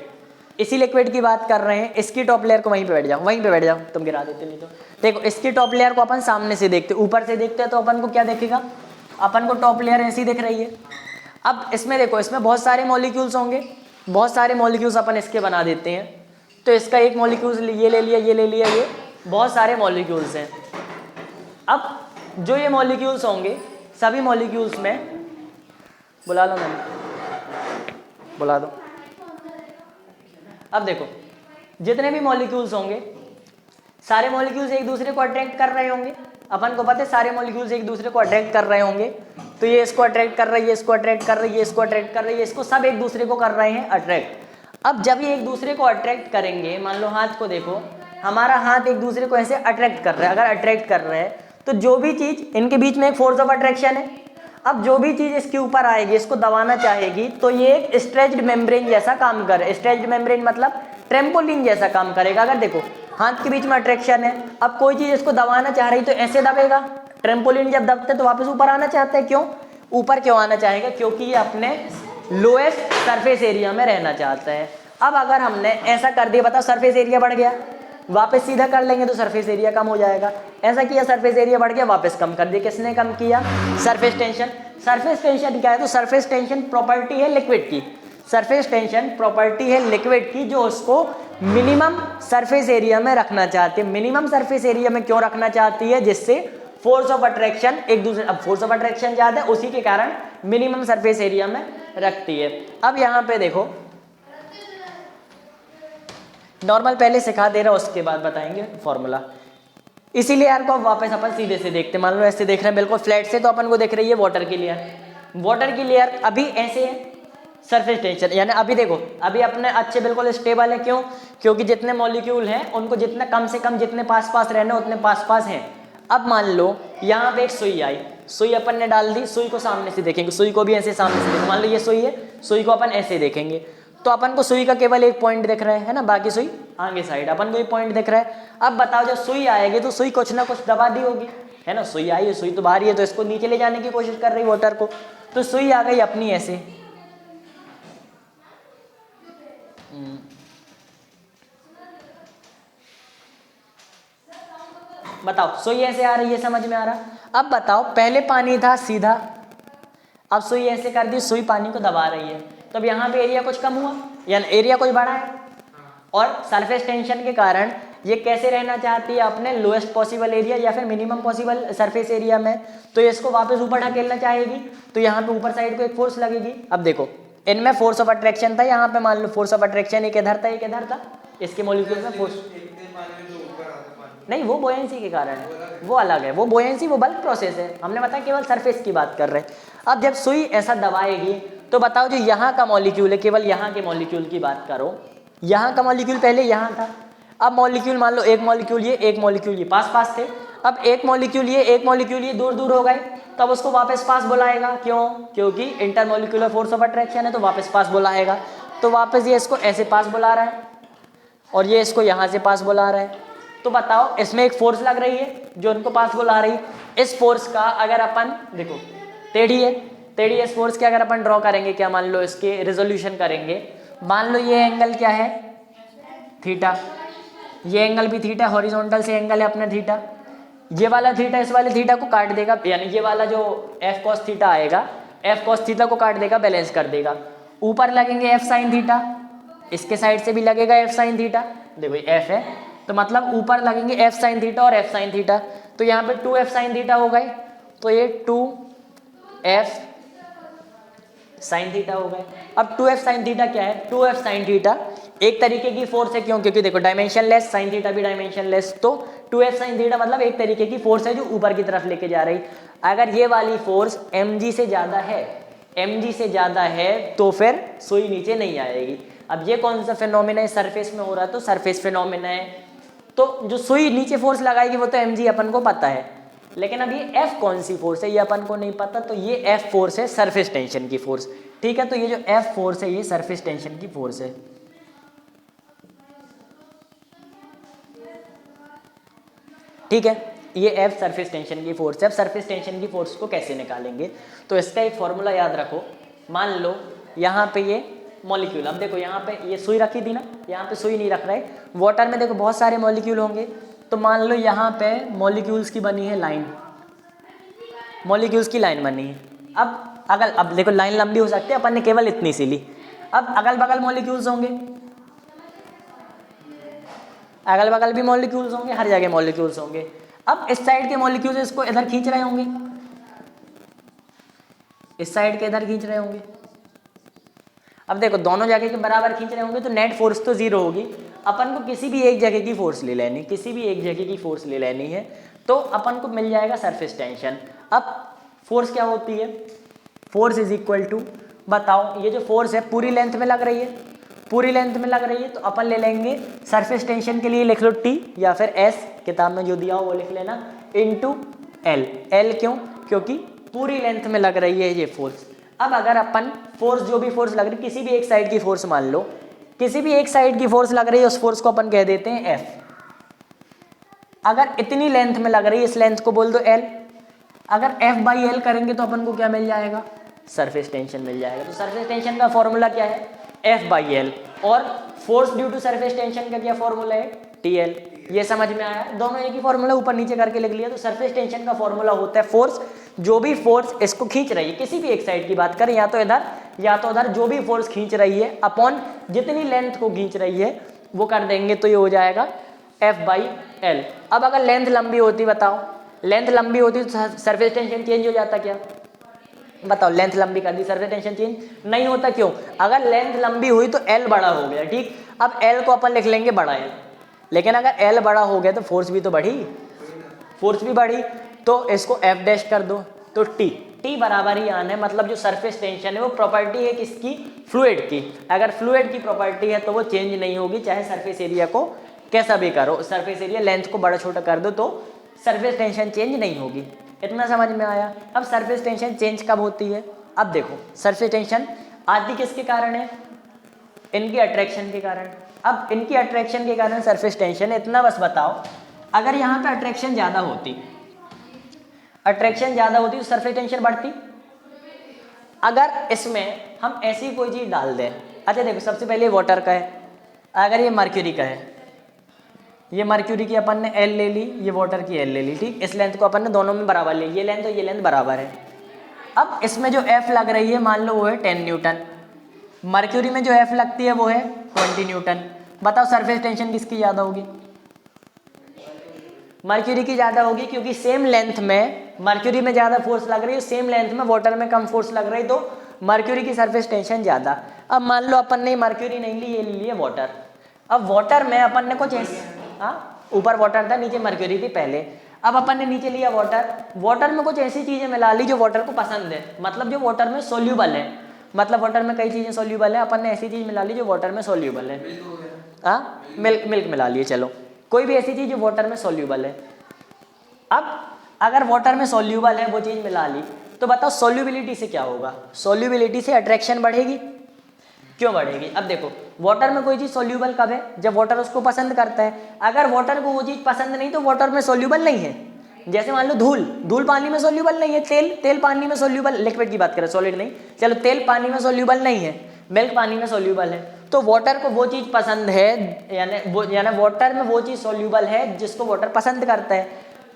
इसी लिक्विड की बात कर रहे हैं। इसकी टॉप लेयर को वहीं पे बैठ जाओ, वहीं पे बैठ जाओ, तुम गिरा देते नहीं तो। देखो इसकी टॉप लेयर को अपन सामने से देखते, ऊपर से देखते हैं तो अपन को क्या देखेगा? अपन को टॉप लेयर ऐसी दिख रही है। अब इसमें देखो, इसमें बहुत सारे मॉलिक्यूल्स होंगे, बहुत सारे मॉलिक्यूल्स अपन इसके बना देते हैं। तो इसका एक मॉलिक्यूल ये ले लिया, ये ले लिया, ये बहुत सारे मॉलिक्यूल्स हैं। अब जो ये मॉलिक्यूल्स होंगे सभी मॉलिक्यूल्स में, बुला लो मैंने, बुला दो। अब देखो जितने भी मॉलिक्यूल्स होंगे सारे मॉलिक्यूल्स एक दूसरे को अट्रैक्ट कर रहे होंगे। अपन को पता है सारे मॉलिक्यूल्स एक दूसरे को अट्रैक्ट कर रहे होंगे। तो ये इसको अट्रैक्ट कर रही है, इसको अट्रैक्ट कर रही है, इसको अट्रैक्ट कर रही है, इसको सब एक दूसरे को कर रहे हैं अट्रैक्ट। अब जब ये एक दूसरे को अट्रैक्ट करेंगे, मान लो हाथ को देखो, हमारा हाथ एक दूसरे को ऐसे अट्रैक्ट कर रहा है। अगर अट्रैक्ट कर रहे हैं तो जो भी चीज़ इनके बीच में एक फोर्स ऑफ अट्रैक्शन है। अब जो भी चीज़ इसके ऊपर आएगी, इसको दबाना चाहेगी, तो ये एक स्ट्रेच्ड मेम्ब्रेन जैसा काम करे। स्ट्रेच्ड मेम्ब्रेन मतलब ट्रेम्पोलिन जैसा काम करेगा। अगर देखो हाथ के बीच में अट्रैक्शन है, अब कोई चीज़ इसको दबाना चाह रही तो ऐसे दबेगा। ट्रेम्पोलिन जब दबते तो वापस ऊपर आना चाहते हैं। क्यों ऊपर क्यों आना चाहेगा? क्योंकि ये अपने लोएस्ट सरफेस एरिया में रहना चाहता है। अब अगर हमने ऐसा कर दिया, बताओ सरफेस एरिया बढ़ गया, वापस सीधा कर लेंगे तो सरफेस एरिया कम हो जाएगा। ऐसा किया, सरफेस एरिया बढ़ गया, वापस कम कर दिया। किसने कम किया? Surface tension. सरफेस टेंशन क्या है? तो सरफेस टेंशन प्रॉपर्टी है लिक्विड की। सरफेस टेंशन प्रॉपर्टी है लिक्विड की जो उसको मिनिमम सरफेस एरिया में रखना चाहती है। मिनिमम सरफेस एरिया में क्यों रखना चाहती है? जिससे फोर्स ऑफ अट्रैक्शन एक दूसरे, अब फोर्स ऑफ अट्रैक्शन ज्यादा है उसी के कारण मिनिमम सरफेस एरिया में रखती है। अब यहाँ पे देखो नॉर्मल पहले सिखा दे रहा, उसके बाद बताएंगे फॉर्मूला। इसीलिए यार को अब वापस अपन सीधे से देखते, मान लो ऐसे देख रहे हैं बिल्कुल फ्लैट से, तो अपन को दिख रही है वाटर की लेयर। वाटर की लेयर अभी ऐसे है, सरफेस टेंशन, यानी अभी देखो अभी अपने अच्छे बिल्कुल स्टेबल है। क्यों? क्योंकि जितने मॉलिक्यूल हैं उनको जितना कम से कम जितने पास पास रहना उतने पास पास हैं। अब मान लो यहाँ पे एक सुई आई, सुई अपन ने डाल दी, सुई को सामने से देखेंगे, सुई को भी ऐसे सामने से देखेंगे। मान लो ये सुई है, सुई को अपन ऐसे देखेंगे तो अपन को सुई का केवल एक पॉइंट दिख रहा है ना, बाकी सुई आगे साइड, अपन को एक पॉइंट दिख रहा है। अब बताओ जब सुई आएगी तो सुई कुछ ना कुछ दबा दी होगी, है ना। सुई आई है, सुई तो बाहर ही है, तो इसको नीचे ले जाने की कोशिश कर रही वाटर को, तो सुई आ गई अपनी ऐसे। बताओ सुई ऐसे आ रही है, समझ में आ रहा? अब बताओ पहले पानी था सीधा, अब सुई ऐसे कर दी, सुई पानी को दबा रही है, तो अब यहाँ पे एरिया कुछ कम हुआ या एरिया कुछ बढ़ा है। और सरफेस टेंशन के कारण ये कैसे रहना चाहती है अपने लोएस्ट पॉसिबल एरिया या फिर मिनिमम पॉसिबल सरफेस एरिया में, तो इसको वापस ऊपर ढकेलना चाहेगी, तो यहाँ पे ऊपर साइड को एक फोर्स लगेगी। अब देखो इनमें फोर्स ऑफ अट्रैक्शन था, यहाँ पे मान लो फोर्स ऑफ अट्रैक्शन एक इधर था एक इधर था, इसके मॉलिक्यूल में फोर्स नहीं, वो बोयेंसी के कारण है, वो अलग है। वो बोयेंसी वो बल्क प्रोसेस है, हमने बताया केवल सरफेस की बात कर रहे हैं। अब जब सुई ऐसा दबाएगी तो बताओ जो यहाँ का मॉलिक्यूल है, केवल यहाँ के मॉलिक्यूल की बात करो, यहाँ का मॉलिक्यूल पहले यहाँ था, अब मॉलिक्यूल मान लो एक मॉलिक्यूल ये एक मॉलिक्यूल ये पास पास थे, अब एक मॉलिक्यूल ये एक मॉलिक्यूल ये दूर दूर हो गए, तब उसको वापस पास बुलाएगा। क्यों? क्योंकि इंटरमॉलिक्यूलर फोर्स ऑफ अट्रैक्शन है, तो वापस पास बुलाएगा। तो वापस ये इसको ऐसे पास बुला रहा है और ये इसको यहाँ से पास बुला रहा है, तो बताओ इसमें एक फोर्स लग रही है जो उनको पास बुला रही। इस फोर्स का अगर अपन देखो टेढ़ी है, टेढ़ी इस फोर्स के अगर अपन ड्रॉ करेंगे, क्या मान लो इसके रेजोल्यूशन करेंगे, मान लो ये एंगल क्या है थीटा, ये एंगल भी थीटा, हॉरिजॉन्टल से एंगल है अपना थीटा, ये वाला थीटा इस वाले थीटा को काट देगा, यानी ये वाला जो एफ कॉस थीटा आएगा एफ कॉस थीटा को काट देगा, बैलेंस कर देगा। ऊपर लगेंगे एफ साइन थीटा, इसके साइड से भी लगेगा एफ साइन थीटा, देखो एफ है तो मतलब ऊपर लगेंगे एफ साइन थीटा और एफ साइन थीटा, तो यहाँ पे 2 एफ साइन थीटा हो गए, तो ये 2 एफ साइन थीटा हो गए। अब 2 एफ साइन थीटा क्या है? 2 एफ साइन थीटा एक तरीके की फोर्स है, क्यों? क्योंकि देखो डायमेंशन लेस, साइन थीटा भी डायमेंशन लेस, तो 2 एफ साइन थीटा मतलब एक तरीके की फोर्स है जो ऊपर की तरफ लेके जा रही। अगर ये वाली फोर्स mg से ज्यादा है, mg से ज्यादा है तो फिर सुई नीचे नहीं आएगी। अब ये कौन सा फिनोमेना है? सरफेस में हो रहा है, तो सरफेस फिनोमेना है, तो जो सुई नीचे फोर्स लगाएगी वो तो mg अपन को पता है, लेकिन अब ये F कौन सी फोर्स है ये अपन को नहीं पता, तो ये F फोर्स है सरफेस टेंशन की फोर्स। ठीक है, तो ये जो F फोर्स है ये सरफेस टेंशन की फोर्स है। ठीक है, ये F सरफेस टेंशन की फोर्स है। अब सरफेस टेंशन की फोर्स को कैसे निकालेंगे? तो इसका एक फॉर्मूला याद रखो। मान लो यहाँ पे ये मॉलिक्यूल, अब देखो यहाँ पे ये सुई रखी थी ना, यहाँ पे सुई नहीं रख रहे, वाटर में देखो बहुत सारे मॉलिक्यूल होंगे, तो मान लो यहाँ पे मॉलिक्यूल्स की बनी है लाइन, मॉलिक्यूल्स की लाइन बनी है। अब देखो लाइन लंबी हो सकती है, अपन ने केवल इतनी सी ली। अब अगल बगल मॉलिक्यूल्स होंगे, अगल बगल भी मॉलिक्यूल्स होंगे, हर जगह मॉलिक्यूल्स होंगे। अब इस साइड के मॉलिक्यूल्स इसको इधर खींच रहे होंगे, इस साइड के इधर खींच रहे होंगे। अब देखो दोनों जगह के बराबर खींच रहे होंगे तो नेट फोर्स तो जीरो होगी। अपन को किसी भी एक जगह की फोर्स ले लेनी, किसी भी एक जगह की फोर्स ले लेनी है, तो अपन को मिल जाएगा सरफेस टेंशन। अब फोर्स क्या होती है? फोर्स इज इक्वल टू, बताओ ये जो फोर्स है पूरी लेंथ में लग रही है, पूरी लेंथ में लग रही है, तो अपन ले लेंगे सरफेस टेंशन के लिए लिख लो T या फिर S, किताब में जो दिया हो वो लिख लेना, इनटू L। L क्यों? क्योंकि पूरी लेंथ में लग रही है ये फोर्स। अब अगर अपन फोर्स, जो भी फोर्स लग रही है, किसी भी एक साइड की फोर्स मान लो, किसी भी एक साइड की फोर्स लग रही है, उस फोर्स को अपन कह देते हैं F। अगर इतनी लेंथ में लग रही है, इस लेंथ को बोल दो L। अगर F बाई L करेंगे तो अपन को क्या मिल जाएगा? सरफेस टेंशन मिल जाएगा। तो सरफेस टेंशन का फॉर्मूला क्या है? F by L। और force due to surface tension का क्या फॉर्मूला है? TL। ये समझ में आया? दोनों एक ही फॉर्मूला ऊपर नीचे करके लिख लिया। तो सरफेस टेंशन का फॉर्मूला होता है फोर्स, जो भी फोर्स इसको खींच रही है, किसी भी एक साइड की बात करें, या तो इधर या तो उधर, जो भी फोर्स खींच रही है अपॉन जितनी लेंथ को खींच रही है वो कर देंगे, तो ये हो जाएगा F बाई L। अब अगर लेंथ लंबी होती, बताओ लेंथ लंबी होती तो सरफेस टेंशन चेंज हो जाता क्या? बताओ, लेंथ लंबी कर दी, सरफेस टेंशन चेंज नहीं होता। क्यों? अगर लेंथ लंबी हुई तो L बड़ा हो गया। ठीक, अब एल को अपन लिख लेंगे बड़ा एल, लेकिन अगर एल बड़ा हो गया तो फोर्स भी तो बढ़ी, फोर्स भी बढ़ी, तो इसको एफ डैश कर दो, तो टी बराबर ही आना है, मतलब जो सरफेस टेंशन है वो प्रॉपर्टी है किसकी, फ्लूइड की। अगर फ्लूइड की प्रॉपर्टी है तो वो चेंज नहीं होगी, चाहे सरफेस एरिया को कैसा भी करो, सरफेस एरिया लेंथ को बड़ा छोटा कर दो तो सरफेस टेंशन चेंज नहीं होगी। इतना समझ में आया। अब सरफेस टेंशन चेंज कब होती है, अब देखो सरफेस टेंशन आती किसके कारण है, इनकी अट्रैक्शन के कारण। अब इनकी अट्रैक्शन के कारण सरफेस टेंशन है। इतना बस बताओ, अगर यहाँ पे अट्रैक्शन ज़्यादा होती, अट्रैक्शन ज़्यादा होती तो सरफेस टेंशन बढ़ती। अगर इसमें हम ऐसी कोई चीज़ डाल दें, अच्छा देखो सबसे पहले वाटर का है, अगर ये मर्क्यूरी का है, ये मर्क्यूरी की अपन ने एल ले ली, ये वाटर की एल ले ली, ठीक। इस लेंथ को अपन ने दोनों में बराबर ले, ये लेंथ और ये लेंथ बराबर है। अब इसमें जो एफ लग रही है मान लो वो है 10 न्यूटन, मर्क्यूरी में जो एफ लगती है वो है 20 न्यूटन। बताओ सरफेस टेंशन किसकी ज़्यादा होगी, मर्क्यूरी की ज़्यादा होगी, क्योंकि सेम लेंथ में मर्क्यूरी में ज़्यादा फोर्स लग रही है, सेम लेंथ में वाटर में कम फोर्स लग रही, तो मर्क्यूरी की सरफेस टेंशन ज़्यादा। अब मान लो अपन ने मर्क्यूरी नहीं ली, ये ले लिए वाटर। अब वाटर में अपन ने कुछ ऐसे, हाँ ऊपर वाटर था नीचे मर्क्यूरी थी पहले, अब अपन ने नीचे लिया वाटर, वाटर में कुछ ऐसी चीज़ें मिला ली जो वाटर को पसंद है, मतलब जो वाटर में सोल्यूबल है, मतलब वाटर में कई चीज़ें सोल्यूबल है, अपन ने ऐसी चीज़ मिला ली जो वाटर में सोल्यूबल है, हाँ मिल्क मिला लिए, चलो कोई भी ऐसी चीज़ जो वाटर में सोल्यूबल है। अब अगर वाटर में सोल्यूबल है वो चीज़ मिला ली, तो बताओ सोल्यूबिलिटी से क्या होगा, सोल्यूबिलिटी से अट्रैक्शन बढ़ेगी, क्यों बढ़ेगी। अब देखो वाटर में कोई चीज़ सोल्यूबल कब है, जब वाटर उसको पसंद करता है। अगर वाटर को वो चीज़ पसंद नहीं तो वाटर में सोल्यूबल नहीं है। जैसे मान लो धूल पानी में सोल्यूबल नहीं है, तेल पानी में सोल्यूबल, लिक्विड की बात करें सॉलिड नहीं, चलो तेल पानी में सोल्यूबल नहीं है, मिल्क पानी में सोल्यूबल है, तो वाटर को वो चीज़ पसंद है, यानी वाटर में वो चीज़ सोल्यूबल है जिसको वाटर पसंद करता है।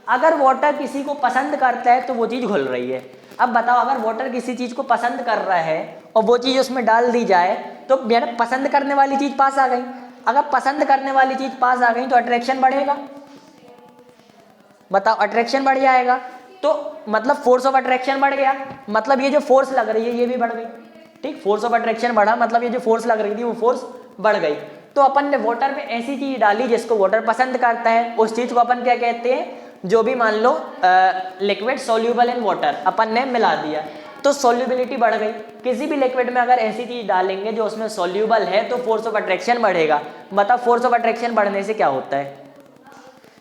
अगर वाटर किसी को पसंद करता है तो वो चीज़ घुल रही है। अब बताओ अगर वाटर किसी चीज़ को पसंद कर रहा है और वो चीज़ उसमें डाल दी जाए तो यानी पसंद करने वाली चीज़ पास आ गई। अगर पसंद करने वाली चीज़ पास आ गई तो अट्रैक्शन बढ़ेगा, बताओ अट्रैक्शन बढ़ जाएगा, तो मतलब फोर्स ऑफ अट्रैक्शन बढ़ गया, मतलब ये जो फोर्स लग रही है ये भी बढ़ गई, ठीक। फोर्स ऑफ अट्रैक्शन बढ़ा मतलब ये जो फोर्स लग रही थी वो फोर्स बढ़ गई। तो अपन ने वाटर में ऐसी चीज़ डाली जिसको वाटर पसंद करता है, उस चीज़ को अपन क्या कहते हैं, जो भी मान लो लिक्विड सोल्यूबल इन वाटर अपन ने मिला दिया तो सोल्यूबिलिटी बढ़ गई। किसी भी लिक्विड में अगर ऐसी चीज़ डालेंगे जो उसमें सोल्यूबल है तो फोर्स ऑफ अट्रैक्शन बढ़ेगा। बताओ फोर्स ऑफ अट्रैक्शन बढ़ने से क्या होता है,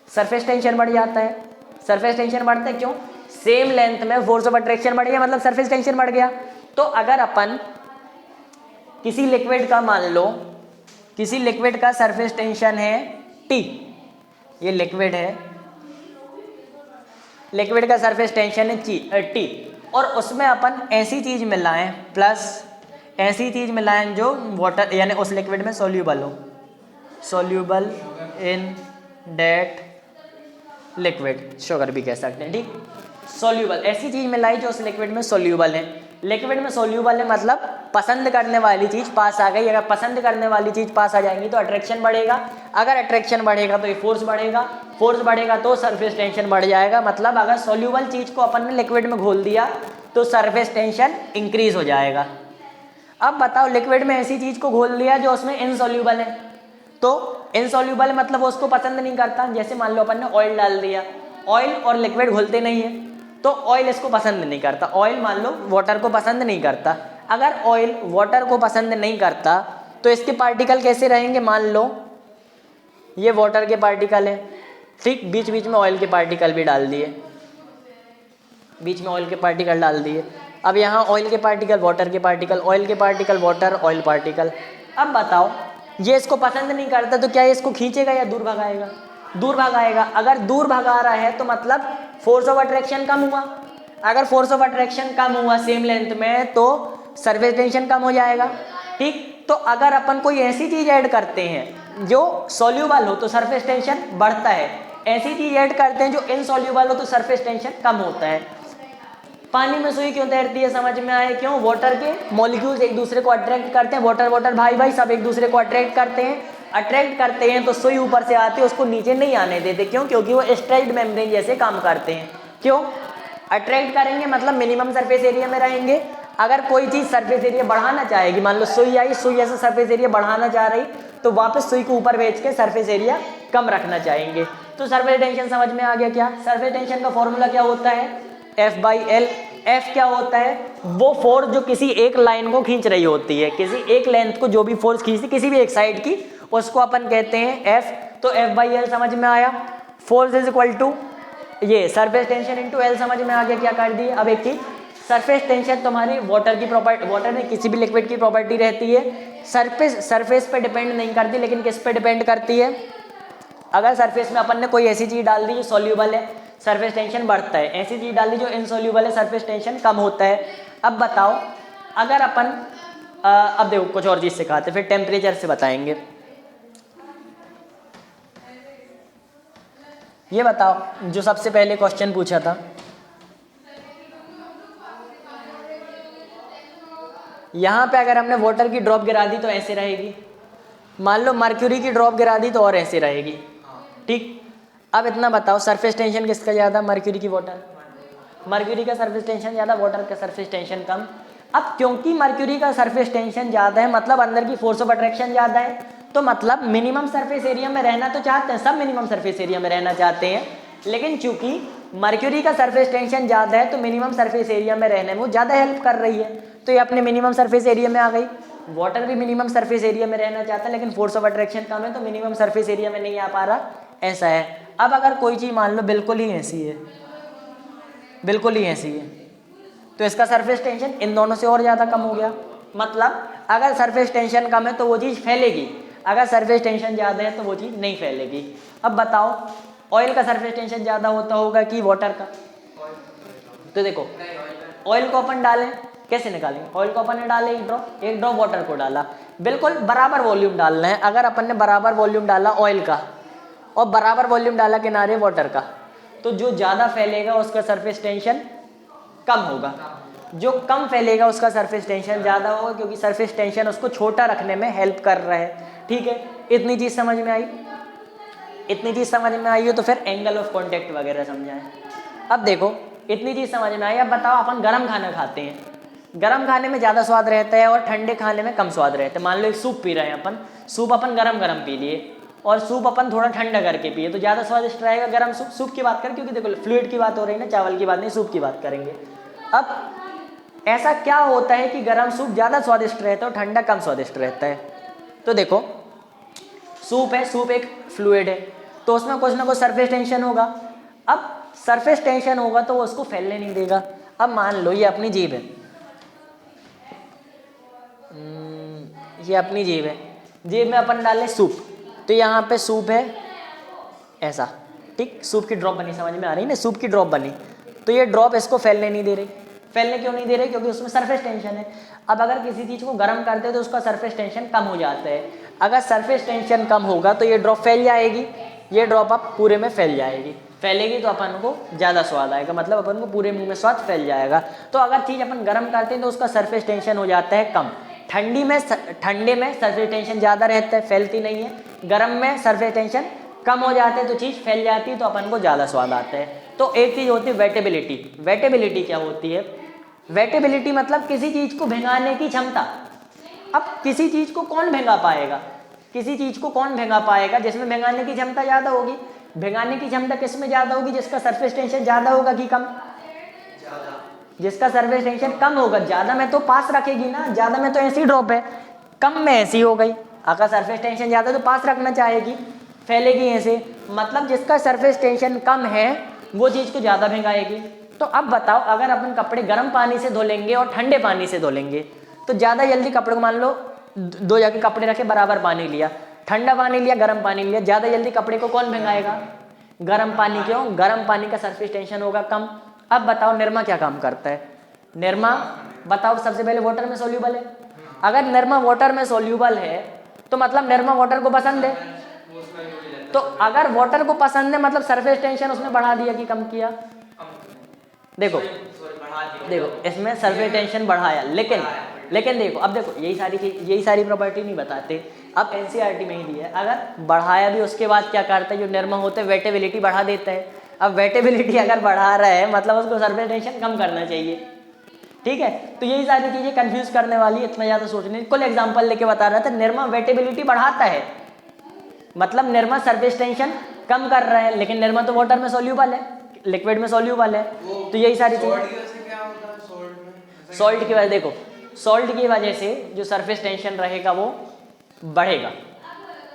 सरफेस टेंशन बढ़ जाता है। सरफेस टेंशन बढ़ता है क्यों, सेम लेंथ में फोर्स ऑफ अट्रैक्शन बढ़ गया मतलब सरफेस टेंशन बढ़ गया। तो अगर अपन किसी लिक्विड का मान लो, किसी लिक्विड का सरफेस टेंशन है T, ये लिक्विड है, लिक्विड का सरफेस टेंशन है T, और उसमें अपन ऐसी चीज मिलाएं प्लस ऐसी चीज मिलाएं जो वाटर यानी उस लिक्विड में सोल्यूबल हो, soluble in that liquid, sugar भी कह सकते हैं, ठीक। सोल्यूबल ऐसी चीज मिलाई जो उस लिक्विड में सोल्यूबल है, लिक्विड में सोल्यूबल है मतलब पसंद करने वाली चीज पास आ गई। अगर पसंद करने वाली चीज पास आ जाएंगी तो अट्रैक्शन बढ़ेगा, अगर अट्रैक्शन बढ़ेगा तो ये फोर्स बढ़ेगा, फोर्स बढ़ेगा तो सरफेस टेंशन बढ़ जाएगा। मतलब अगर सोल्यूबल चीज को अपन ने लिक्विड में घोल दिया तो सरफेस टेंशन इंक्रीज हो जाएगा। अब बताओ लिक्विड में ऐसी चीज को घोल दिया जो उसमें इनसोल्यूबल है, तो इनसोल्यूबल मतलब वो उसको पसंद नहीं करता। जैसे मान लो अपन ने ऑयल डाल दिया, ऑयल और लिक्विड घुलते नहीं है तो ऑयल इसको पसंद नहीं करता, ऑयल मान लो वाटर को पसंद नहीं करता। अगर ऑयल वाटर को पसंद नहीं करता तो इसके पार्टिकल कैसे रहेंगे, मान लो ये वाटर के पार्टिकल है, ठीक, बीच बीच में ऑयल के पार्टिकल भी डाल दिए, बीच में ऑयल के पार्टिकल डाल दिए। अब यहाँ ऑयल के पार्टिकल, वाटर के पार्टिकल, ऑयल के पार्टिकल, वाटर, ऑयल पार्टिकल। अब बताओ ये इसको पसंद नहीं करता तो क्या ये इसको खींचेगा या दूर भगाएगा, दूर भगाएगा। अगर दूर भगा रहा है तो मतलब फोर्स ऑफ अट्रैक्शन कम हुआ, अगर फोर्स ऑफ अट्रैक्शन कम हुआ सेम लेंथ में तो सरफेस टेंशन कम हो जाएगा, ठीक। तो अगर अपन कोई ऐसी चीज ऐड करते हैं जो सोल्यूबल हो तो सरफेस टेंशन बढ़ता है, ऐसी चीज ऐड करते हैं जो इनसोल्यूबल हो तो सरफेस टेंशन कम होता है। पानी में सुई क्यों तैरती है, समझ में आए क्यों, वाटर के मॉलिक्यूल्स एक दूसरे को अट्रैक्ट करते हैं, वाटर वाटर भाई भाई सब एक दूसरे को अट्रैक्ट करते हैं, अट्रैक्ट करते हैं तो सुई ऊपर से आती है उसको नीचे नहीं आने देते, क्यों, क्योंकि वो स्ट्रेच्ड मेम्ब्रेन जैसे काम करते हैं। क्यों अट्रैक्ट करेंगे, मतलब मिनिमम सरफेस एरिया में रहेंगे। अगर कोई चीज़ सरफेस एरिया बढ़ाना चाहेगी, मान लो सुई आई, सुई ऐसे सरफेस एरिया बढ़ाना चाह रही, तो वापस सुई को ऊपर भेज के सरफेस एरिया कम रखना चाहेंगे। तो सरफेस टेंशन समझ में आ गया क्या? सरफेस टेंशन का फॉर्मूला क्या होता है? F/L। F क्या होता है? वो फोर्स जो किसी एक लाइन को खींच रही होती है, किसी एक लेंथ को जो भी फोर्स खींचती किसी भी एक साइड की, उसको अपन कहते हैं F। तो F/L समझ में आया। फोर्स इज इक्वल टू ये सरफेस टेंशन इंटू L, समझ में आ गया क्या कर दिए। अब एक चीज, सरफेस टेंशन तुम्हारी वाटर की प्रॉपर्टी, वाटर में किसी भी लिक्विड की प्रॉपर्टी रहती है, सरफेस पे डिपेंड नहीं करती, लेकिन किस पे डिपेंड करती है? अगर सरफेस में अपन ने कोई ऐसी चीज डाल दी जो सॉल्यूबल है, सरफेस टेंशन बढ़ता है, ऐसी चीज डाल दी जो इनसॉल्यूबल है, सरफेस टेंशन कम होता है। अब बताओ, अगर अपन अब देखो कुछ और चीज सिखाते, फिर टेम्परेचर से बताएंगे। ये बताओ जो सबसे पहले क्वेश्चन पूछा था, यहाँ पे अगर हमने वाटर की ड्रॉप गिरा दी तो ऐसे रहेगी, मान लो मर्क्यूरी की ड्रॉप गिरा दी तो और ऐसे रहेगी, ठीक। अब इतना बताओ सरफेस टेंशन किसका ज़्यादा? मर्क्यूरी की वाटर। मर्क्यूरी का सरफेस टेंशन ज़्यादा, वाटर का सरफेस टेंशन कम। अब क्योंकि मर्क्यूरी का सरफेस टेंशन ज़्यादा है, मतलब अंदर की फोर्स ऑफ अट्रैक्शन ज़्यादा है, तो मतलब मिनिमम सरफेस एरिया में रहना तो चाहते हैं, सब मिनिमम सरफेस एरिया में रहना चाहते हैं, लेकिन चूंकि मर्क्यूरी का सरफेस टेंशन ज़्यादा है तो मिनिमम सरफेस एरिया में रहने में वो ज़्यादा हेल्प कर रही है, तो ये अपने मिनिमम सरफेस एरिया में आ गई। वाटर भी मिनिमम सरफेस एरिया में रहना चाहता है, लेकिन फोर्स ऑफ अट्रैक्शन कम है तो मिनिमम सरफेस एरिया में नहीं आ पा रहा, ऐसा है। अब अगर कोई चीज़ मान लो बिल्कुल ही ऐसी है, बिल्कुल ही ऐसी है, तो इसका सरफेस टेंशन इन दोनों से और ज़्यादा कम हो गया। मतलब अगर सरफेस टेंशन कम है तो वो चीज़ फैलेगी, अगर सरफेस टेंशन ज़्यादा है तो वो चीज़ नहीं फैलेगी। अब बताओ ऑयल का सरफेस टेंशन ज़्यादा होता होगा कि वाटर का? तो देखो ऑयल को अपन डालें, कैसे निकालेंगे? ऑयल को अपन ने डाले एक ड्रॉप वाटर को डाला, बिल्कुल बराबर वॉल्यूम डालना है। अगर अपन ने बराबर वॉल्यूम डाला ऑयल का और बराबर वॉल्यूम डाला किनारे वाटर का, तो जो ज़्यादा फैलेगा उसका सरफेस टेंशन कम होगा, जो कम फैलेगा उसका सरफेस टेंशन ज़्यादा होगा, क्योंकि सरफेस टेंशन उसको छोटा रखने में हेल्प कर रहा है, ठीक है। इतनी चीज़ समझ में आई? इतनी चीज़ समझ में आई हो तो फिर एंगल ऑफ कॉन्टैक्ट वगैरह समझाएं। अब देखो इतनी चीज़ समझ में आई। अब बताओ अपन गरम खाना खाते हैं, गरम खाने में ज़्यादा स्वाद रहता है और ठंडे खाने में कम स्वाद रहता है। मान लो एक सूप पी रहे हैं अपन, सूप अपन गरम पी लिए और सूप अपन थोड़ा ठंडा करके पिए, तो ज़्यादा स्वादिष्ट रहेगा गरम सूप। सूप की बात करें, क्योंकि देखो फ्लूइड की बात हो रही है ना, चावल की बात नहीं, सूप की बात करेंगे। अब ऐसा क्या होता है कि गरम सूप ज़्यादा स्वादिष्ट रहता है और ठंडा कम स्वादिष्ट रहता है? तो देखो सूप है, सूप एक फ्लूइड है, तो उसमें कुछ ना कुछ सरफेस टेंशन होगा। अब सरफेस टेंशन होगा तो वो उसको फैलने नहीं देगा। अब मान लो ये अपनी जीभ है, ये अपनी जीभ है, जीभ में अपन डाले सूप, तो यहाँ पे सूप है ऐसा, ठीक। सूप की ड्रॉप बनी, समझ में आ रही ना, सूप की ड्रॉप बनी, तो ये ड्रॉप इसको फैलने नहीं दे रही। फैलने क्यों नहीं दे रही? क्योंकि उसमें सरफेस टेंशन है। अब अगर किसी चीज़ को गर्म करते हैं तो उसका सरफेस टेंशन कम हो जाता है। अगर सरफेस टेंशन कम होगा तो ये ड्रॉप फैल जाएगी, ये ड्रॉप अब पूरे में फैल जाएगी, फैलेगी तो अपन को ज़्यादा स्वाद आएगा, मतलब अपन को पूरे मुंह में स्वाद फैल जाएगा। तो अगर चीज़ अपन गर्म करते हैं तो उसका सरफेस टेंशन हो जाता है कम। ठंडे में सरफेस टेंशन ज़्यादा रहता है, फैलती नहीं है। गर्म में सरफेस टेंशन कम हो जाते हैं तो चीज़ फैल जाती है, तो अपन को ज़्यादा स्वाद आता है। तो एक चीज़ होती है वेटेबिलिटी। वेटेबिलिटी क्या होती है? वेटेबिलिटी मतलब किसी चीज़ को भिंगाने की क्षमता। अब किसी चीज़ को कौन भिंगा पाएगा? किसी चीज़ को कौन भिंगा पाएगा? जिसमें भिंगाने की क्षमता ज़्यादा होगी। भिंगाने की क्षमता किस में ज़्यादा होगी? जिसका सरफेस टेंशन ज़्यादा होगा कि कम? जिसका सरफेस टेंशन कम होगा। ज़्यादा में तो पास रखेगी ना, ज़्यादा में तो ऐसी ड्रॉप है, कम में ऐसी हो गई। अगर सरफेस टेंशन ज़्यादा तो पास रखना चाहेगी, फैलेगी ऐसे, मतलब जिसका सरफेस टेंशन कम है वो चीज़ को ज़्यादा भिंगाएगी। तो अब बताओ अगर अपन कपड़े गर्म पानी से धो लेंगे और ठंडे पानी से धो लेंगे तो ज़्यादा जल्दी कपड़े को, मान लो दो जगह कपड़े रखे, बराबर पानी लिया, ठंडा पानी लिया, गर्म पानी लिया, ज़्यादा जल्दी कपड़े को कौन भिंगाएगा? गर्म पानी। क्यों? गर्म पानी का सरफेस टेंशन होगा कम। अब बताओ निरमा क्या काम करता है? निरमा बताओ सबसे पहले वाटर में सोल्यूबल है। अगर निरमा वाटर में सोल्यूबल है तो मतलब निरमा वाटर को पसंद है, तो अगर वाटर को पसंद है मतलब सरफेस टेंशन उसने बढ़ा दिया कि कम किया? देखो इसमें सरफेस टेंशन बढ़ाया, लेकिन देखो अब देखो यही सारी प्रॉपर्टी नहीं बताते, अब एनसीईआरटी में ही दी है। अगर बढ़ाया भी उसके बाद क्या करता है? जो निरमा होता है वेटेबिलिटी बढ़ा देता है। अब वेटेबिलिटी अगर बढ़ा रहा है मतलब उसको सरफेस टेंशन कम करना चाहिए, ठीक है, तो यही सारी चीजें कंफ्यूज करने वाली है, इतना ज्यादा सोचने। कुल एग्जांपल लेके बता रहा था, निरमा वेटेबिलिटी बढ़ाता है, मतलब निरमा सरफेस टेंशन कम कर रहा है, लेकिन निरमा तो वाटर में सोल्यूबल है, लिक्विड में सोल्यूबल है। तो यही सारी चीजें, सॉल्ट की वजह से क्या होता है सॉल्ट में? ऐसा सॉल्ट क्या की वजह, देखो सॉल्ट की वजह से जो सरफेस टेंशन रहेगा वो बढ़ेगा,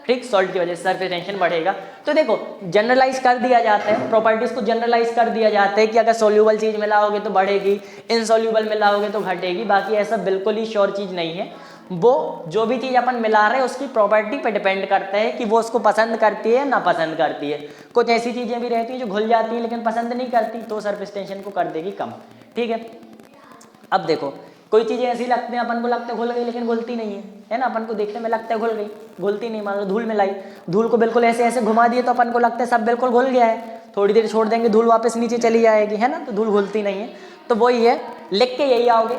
ठीक, सॉल्ट की वजह से सरफेस टेंशन बढ़ेगा। तो देखो जनरलाइज कर दिया जाता है, प्रॉपर्टीज को जनरलाइज कर दिया जाता है कि अगर सोल्यूबल चीज मिलाओगे तो बढ़ेगी, इनसोल्यूबल मिलाओगे तो घटेगी। बाकी ऐसा बिल्कुल ही श्योर चीज नहीं है, वो जो भी चीज अपन मिला रहे हैं उसकी प्रॉपर्टी पे डिपेंड करता है कि वो उसको पसंद करती है ना पसंद करती है। कुछ ऐसी चीजें भी रहती हैं जो घुल जाती है लेकिन पसंद नहीं करती, तो सरफेस टेंशन को कर देगी कम, ठीक है। अब देखो कोई चीजें ऐसी लगती हैं, अपन को लगता है घुल गई लेकिन घुलती नहीं है ना, अपन को देखने में लगता है घुल गई, घुलती नहीं। मान लो धूल मिलाई, धूल को बिल्कुल ऐसे ऐसे घुमा दिए तो अपन को लगता है सब बिल्कुल घुल गया है, थोड़ी देर छोड़ देंगे धूल वापस नीचे चली जाएगी, है ना, तो धूल घुलती नहीं है। तो वही है, लिख के यही आओगे,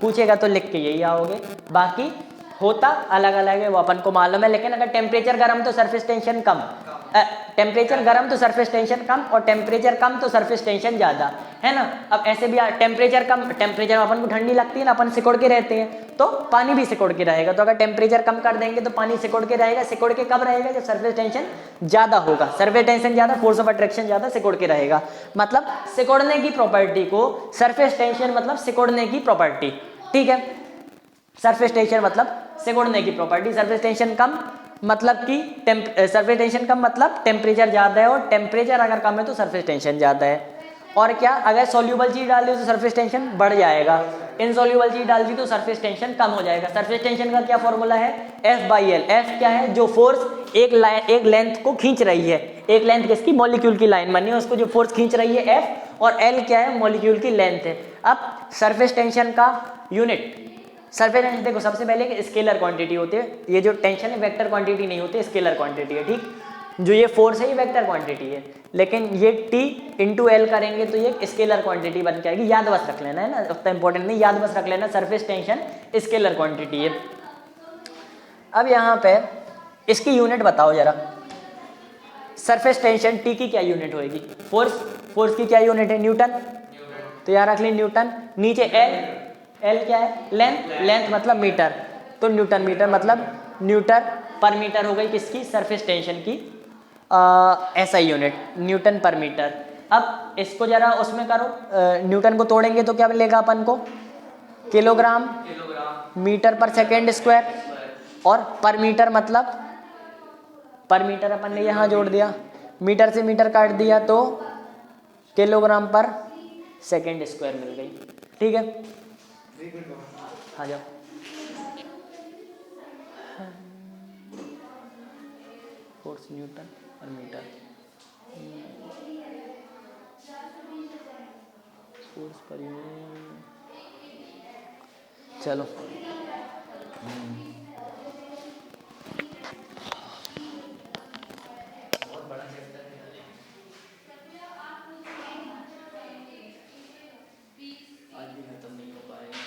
पूछेगा तो लिख के यही आओगे, बाकी होता अलग अलग है वो अपन को मालूम है। लेकिन अगर टेम्परेचर गर्म तो सरफेस टेंशन कम, टेम्परेचर गर्म तो सरफेस टेंशन कम, और टेम्परेचर कम तो सरफेस टेंशन ज्यादा, है ना। अब ऐसे भी टेम्परेचर कम, टेम्परेचर अपन को ठंडी लगती है ना, अपन सिकुड़ के रहते हैं, तो पानी भी सिकुड़ के रहेगा। तो अगर टेम्परेचर कम कर देंगे तो पानी सिकुड़ के रहेगा। सिकुड़ के कब रहेगा? जब सरफेस टेंशन ज्यादा होगा, सरफेस टेंशन ज्यादा, फोर्स ऑफ अट्रैक्शन ज्यादा, सिकुड़ के रहेगा। मतलब सिकुड़ने की प्रॉपर्टी को सरफेस टेंशन मतलब सिकुड़ने की प्रॉपर्टी, ठीक है। सरफेस टेंशन मतलब सिकुड़ने की प्रॉपर्टी, सरफेस टेंशन कम मतलब कि सरफेस टेंशन कम मतलब टेम्परेचर ज्यादा है, और टेम्परेचर अगर कम है तो सरफेस टेंशन ज्यादा है। और क्या, अगर सॉल्यूबल चीज डाल दी तो सरफेस टेंशन बढ़ जाएगा, इनसॉल्यूबल चीज डाल दी तो सरफेस टेंशन कम हो जाएगा। सरफेस टेंशन का क्या फॉर्मूला है? F/L। F क्या है? जो फोर्स एक लेंथ को खींच रही है, एक लेंथ किसकी? मॉलिक्यूल की लाइन बनी है, उसको जो फोर्स खींच रही है F, और L क्या है? मॉलिक्यूल की लेंथ है। अब सरफेस टेंशन का यूनिट, सरफेस टेंशन देखो सबसे पहले कि स्केलर क्वांटिटी होती है, ये जो टेंशन है वेक्टर क्वांटिटी नहीं होती, स्केलर क्वांटिटी है, ठीक। जो ये फोर्स है ये वेक्टर क्वांटिटी है, लेकिन ये T इंटू एल करेंगे तो ये स्केलर क्वांटिटी बन के आएगी। याद बस रख लेना, है ना, उतना इंपॉर्टेंट नहीं, याद बस रख लेना, सरफेस टेंशन स्केलर क्वांटिटी है। अब यहाँ पे इसकी यूनिट बताओ जरा, सरफेस टेंशन T की क्या यूनिट होगी? फोर्स की क्या यूनिट है? न्यूटन, तो यहाँ रख ली न्यूटन। नीचे एल क्या है? लेंथ मतलब मीटर, तो न्यूटन मीटर मतलब न्यूटन पर मीटर हो गई किसकी? सरफेस टेंशन की ऐसा यूनिट, न्यूटन पर मीटर। अब इसको जरा उसमें करो, न्यूटन को तोड़ेंगे तो क्या मिलेगा अपन को? किलोग्राम मीटर पर सेकेंड स्क्वायर, और पर मीटर मतलब, पर मीटर अपन ने यहाँ जोड़ दिया, मीटर से मीटर काट दिया तो किलोग्राम पर सेकेंड स्क्वायर मिल गई, ठीक है। हाँ जाओ, फोर्स न्यूटन पर मीटर, फोर्स पर यूनिट, चलो आज भी खत्म नहीं हो पाएगा।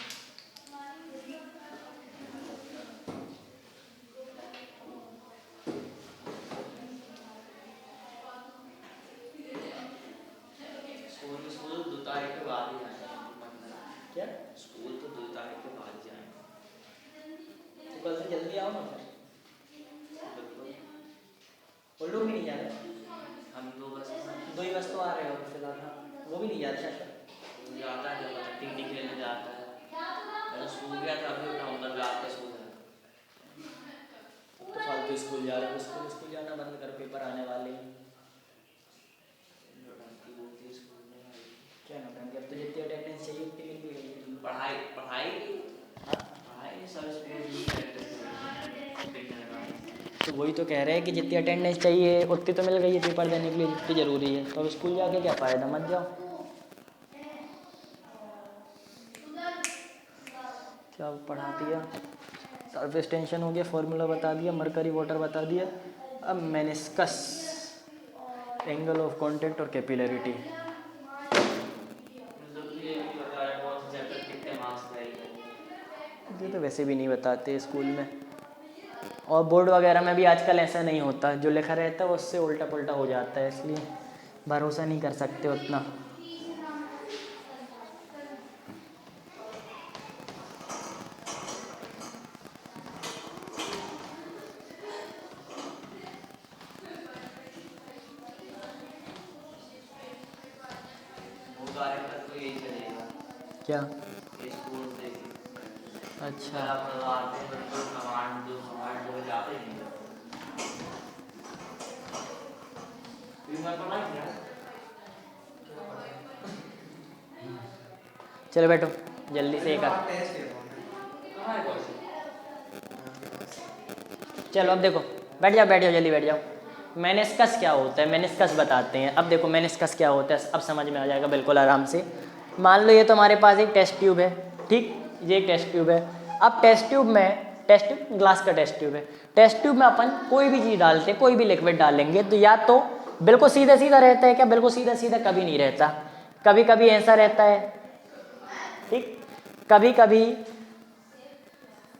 स्कूल 2 तारीख के बाद ही आएंगे। क्या? स्कूल तो 2 तारीख के बाद ही आएंगे, तो कल से जल्दी आओ ना फिर। वो लोग भी नहीं जा रहे, हम 2 ही बस तो आ रहे हो फिलहाल। हाँ, वो भी नहीं जा रहे, जाता है जब टिकटी खेलने जाता है, मैं स्कूल गया था अभी उठा रात का स्कूल है, तो फालतू स्कूल जा रहे हो, स्कूल जाना बंद कर, पेपर आने वाले हैं। क्या नौटंकी, अब तो जितनी अटेंडेंस चाहिए उतनी मिल भी गई। पढ़ाई सब तो वही तो कह रहे हैं कि जितनी अटेंडेंस चाहिए उतनी तो मिल गई है पेपर देने के लिए, जितनी ज़रूरी है, तो अब स्कूल जाके क्या फ़ायदा, मत जाओ। क्या पढ़ा दिया? सरफेस टेंशन हो गया, फॉर्मूला बता दिया, मरकरी वाटर बता दिया। अब मेनिस्कस, एंगल ऑफ कांटेक्ट और कैपिलरिटी, ये तो वैसे भी नहीं बताते स्कूल में, और बोर्ड वगैरह में भी आजकल ऐसा नहीं होता, जो लिखा रहता है उससे उल्टा पुल्टा हो जाता है, इसलिए भरोसा नहीं कर सकते उतना। क्या? स्कूल से अच्छा आते हैं तो कमांड लोग जाते ही नहीं। मैं पढ़ा क्या? चलो बैठो जल्दी से एक आध। टेस्ट ले रहा हूँ कहाँ है क्वेश्चन? चलो अब देखो, बैठ जाओ जल्दी बैठ जाओ। मेनिस्कस क्या होता है, मेनिस्कस बताते हैं। अब देखो मेनिस्कस क्या होता है, अब समझ में आ जाएगा बिल्कुल आराम से। मान लो ये तुम्हारे पास एक टेस्ट ट्यूब है, ठीक, ये एक टेस्ट ट्यूब है। अब टेस्ट ट्यूब में, टेस्ट ट्यूब ग्लास का टेस्ट ट्यूब है, टेस्ट ट्यूब में अपन कोई भी चीज़ डालते हैं, कोई भी लिक्विड डालेंगे तो या तो बिल्कुल सीधा सीधा रहता है, क्या बिल्कुल सीधा सीधा कभी नहीं रहता, कभी कभी ऐसा रहता है, ठीक, कभी कभी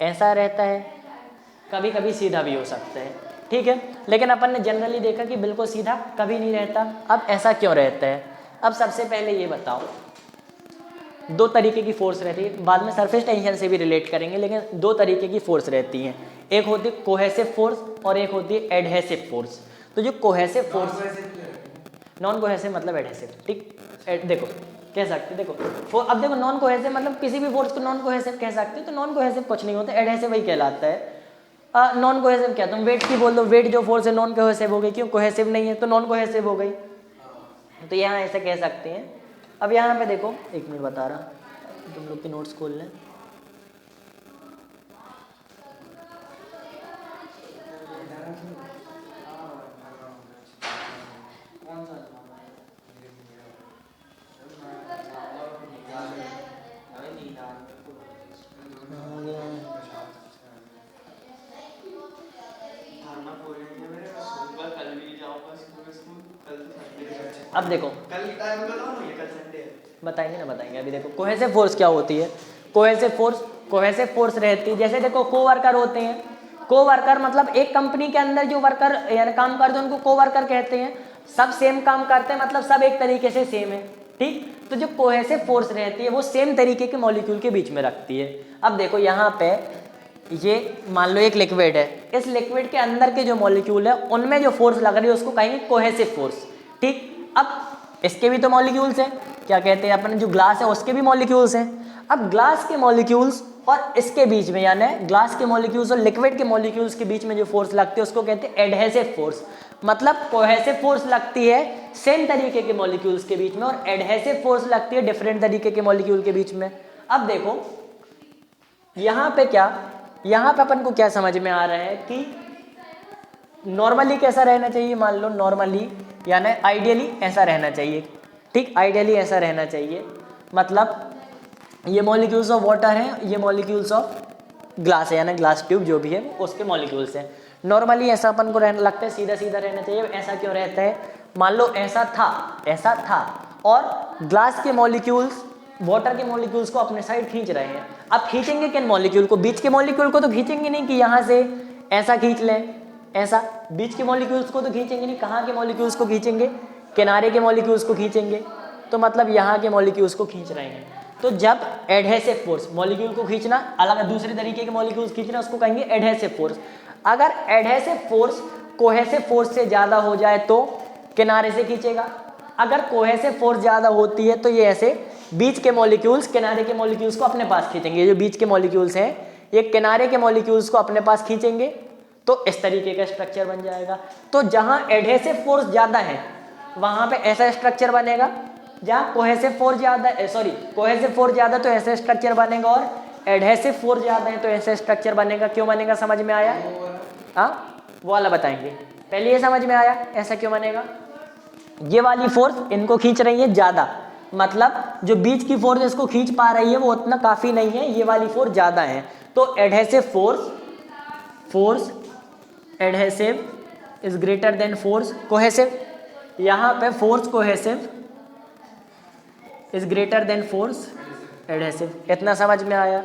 ऐसा रहता है, कभी कभी सीधा भी हो सकता है, ठीक है। लेकिन अपन ने जनरली देखा कि बिल्कुल सीधा कभी नहीं रहता। अब ऐसा क्यों रहता है? अब सबसे पहले ये बताओ, दो तरीके की फोर्स रहती है, बाद में सरफेस टेंशन से भी रिलेट करेंगे, लेकिन दो तरीके की फोर्स रहती हैं। एक होती है कोहेसिव फोर्स और एक होती है एडहेसिव फोर्स। तो जो कोहेसिव फोर्स, नॉन कोहेसिव मतलब एडहेसिव, ठीक, देखो कह सकते, देखो अब देखो नॉन कोहेसिव मतलब किसी भी फोर्स को नॉन कोहेसिव कह सकते हो, तो नॉन कोहेसिव कुछ नहीं होता, एडहेसिव वही कहलाता है। नॉन कोहेसिव क्या, तुम वेट की बोल दो, वेट जो फोर्स है नॉन कोहेसिव हो गई, क्यों कोहेसिव नहीं है तो नॉन कोहेसिव हो गई, तो यहाँ ऐसे कह सकते हैं। अब यहाँ पे देखो, एक मिनट बता रहा, तुम लोग के नोट्स खोल लें। अब देखो कल टाइम बताओ ना, कल संडे है। बताएंगे ना, बताएंगे। अभी देखो कोहेसिव फोर्स क्या होती है। कोहेसिव फोर्स रहती है, जैसे देखो कोवर्कर होते हैं, कोवर्कर मतलब एक कंपनी के अंदर जो वर्कर यानी काम करते हैं उनको कोवर्कर कहते हैं। सब सेम काम करते हैं मतलब सब एक तरीके से सेम है, ठीक। तो जो कोहेसिव फोर्स रहती है वो सेम तरीके के मॉलिक्यूल के बीच में रखती है। अब देखो यहाँ पे ये मान लो एक लिक्विड है, इस लिक्विड के अंदर के जो मॉलिक्यूल है उनमें जो फोर्स लग रही है उसको कहेंगे कोहेसिव फोर्स, ठीक। अब इसके भी तो मॉलिक्यूल्स हैं, क्या कहते हैं अपन, जो ग्लास है उसके भी मॉलिक्यूल्स हैं। अब ग्लास के मॉलिक्यूल्स और इसके बीच में यानी ग्लास के मॉलिक्यूल्स और लिक्विड के मॉलिक्यूल्स के बीच में जो फोर्स लगती है उसको कहते हैं एडहेसिव फोर्स। मतलब कोहेसिव फोर्स लगती है सेम तरीके के मॉलिक्यूल्स के बीच में और एडहेसिव फोर्स लगती है डिफरेंट तरीके के मॉलिक्यूल के बीच में। अब देखो यहाँ पे क्या, यहाँ पे अपन को क्या समझ में आ रहा है कि नॉर्मली कैसा रहना चाहिए, मान लो नॉर्मली यानी आइडियली ऐसा रहना चाहिए, ठीक, आइडियली ऐसा रहना चाहिए। मतलब ये मॉलिक्यूल्स ऑफ वाटर हैं, ये मॉलिक्यूल्स ऑफ ग्लास है यानी ग्लास ट्यूब जो भी है वो उसके मॉलिक्यूल्स हैं। नॉर्मली ऐसा अपन को रहने लगता है, सीधा सीधा रहना चाहिए। ऐसा क्यों रहता है, मान लो ऐसा था और ग्लास के मॉलिक्यूल्स वाटर के मॉलिक्यूल्स को अपने साइड खींच रहे हैं। अब खींचेंगे किन मॉलिक्यूल को, बीच के मॉलिक्यूल को तो खींचेंगे नहीं कि यहाँ से ऐसा खींच लें, ऐसा बीच के मॉलिक्यूल्स को तो खींचेंगे नहीं। कहाँ के मॉलिक्यूल्स को खींचेंगे, किनारे के मॉलिक्यूल्स को खींचेंगे, तो मतलब यहाँ के मॉलिक्यूल्स को खींच रहे हैं। तो जब एडहेसिव फोर्स, मॉलिक्यूल को खींचना अलग, दूसरे तरीके के मॉलिक्यूल्स खींचना उसको कहेंगे एडहेसिव फोर्स। अगर एडहेसिव फोर्स कोहेसिव फोर्स से ज़्यादा हो जाए तो किनारे से खींचेगा। अगर कोहेसिव फोर्स ज़्यादा होती है तो ये ऐसे बीच के मॉलिक्यूल्स किनारे के मॉलिक्यूल्स को अपने पास खींचेंगे। ये जो बीच के मॉलिक्यूल्स हैं ये किनारे के मॉलिक्यूल्स को अपने पास खींचेंगे, तो इस तरीके का स्ट्रक्चर बन जाएगा। तो जहाँ एडहेसिव फोर्स ज़्यादा है वहाँ पे ऐसा स्ट्रक्चर बनेगा, जहाँ कोहेसिव फोर्स ज़्यादा है, सॉरी कोहेसिव फोर्स ज़्यादा तो ऐसा स्ट्रक्चर बनेगा, और एडहेसिव फोर्स ज़्यादा है तो ऐसा स्ट्रक्चर बनेगा। क्यों बनेगा समझ में आया? हाँ वो वाला बताएंगे, पहले ये समझ में आया ऐसा क्यों बनेगा। ये वाली फोर्स इनको खींच रही है ज़्यादा, मतलब जो बीच की फोर्स इसको खींच पा रही है वो उतना काफ़ी नहीं है, ये वाली फोर्स ज़्यादा है। तो adhesive force adhesive is greater than force cohesive. यहाँ पे force cohesive is greater than force adhesive. इतना समझ में आया।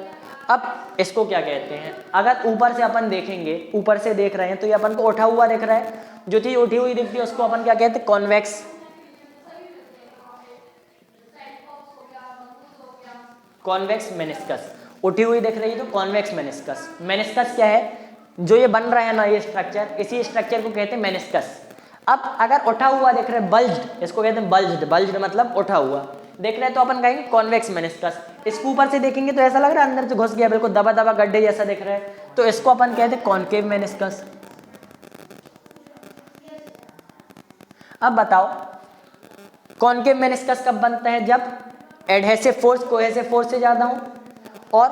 अब इसको क्या कहते हैं, अगर ऊपर से अपन देखेंगे, ऊपर से देख रहे हैं तो ये अपन को उठा हुआ दिख रहा है, जो चीज उठी हुई दिखती है उसको अपन क्या कहते हैं, कॉन्वेक्स। कॉन्वेक्स मेनिस्कस, उठी हुई दिख रही है तो कॉन्वेक्स मेनिस्कस। मेनिस्कस क्या है, जो ये बन रहा है ना ये स्ट्रक्चर, इसी स्ट्रक्चर को कहते हैं मेनिस्कस। अब अगर उठा हुआ दिख रहा है बल्ज्ड, इसको कहते हैं बल्ज्ड। बल्ज्ड मतलब उठा हुआ, देख रहे हैं तो अपन कहेंगे कॉन्वेक्स मेनिस्कस। इसको ऊपर से देखेंगे तो ऐसा लग रहा है अंदर से घुस गया, बिल्कुल दबा दबा गड्ढे जैसा दिख रहा है, तो इसको अपन कहते हैं कॉन्केव मेनिस्कस। अब बताओ कॉन्केव मेनिस्कस कब बनता है? जब एडहेसिव फोर्स कोहेसिव फोर्स से ज्यादा हो। और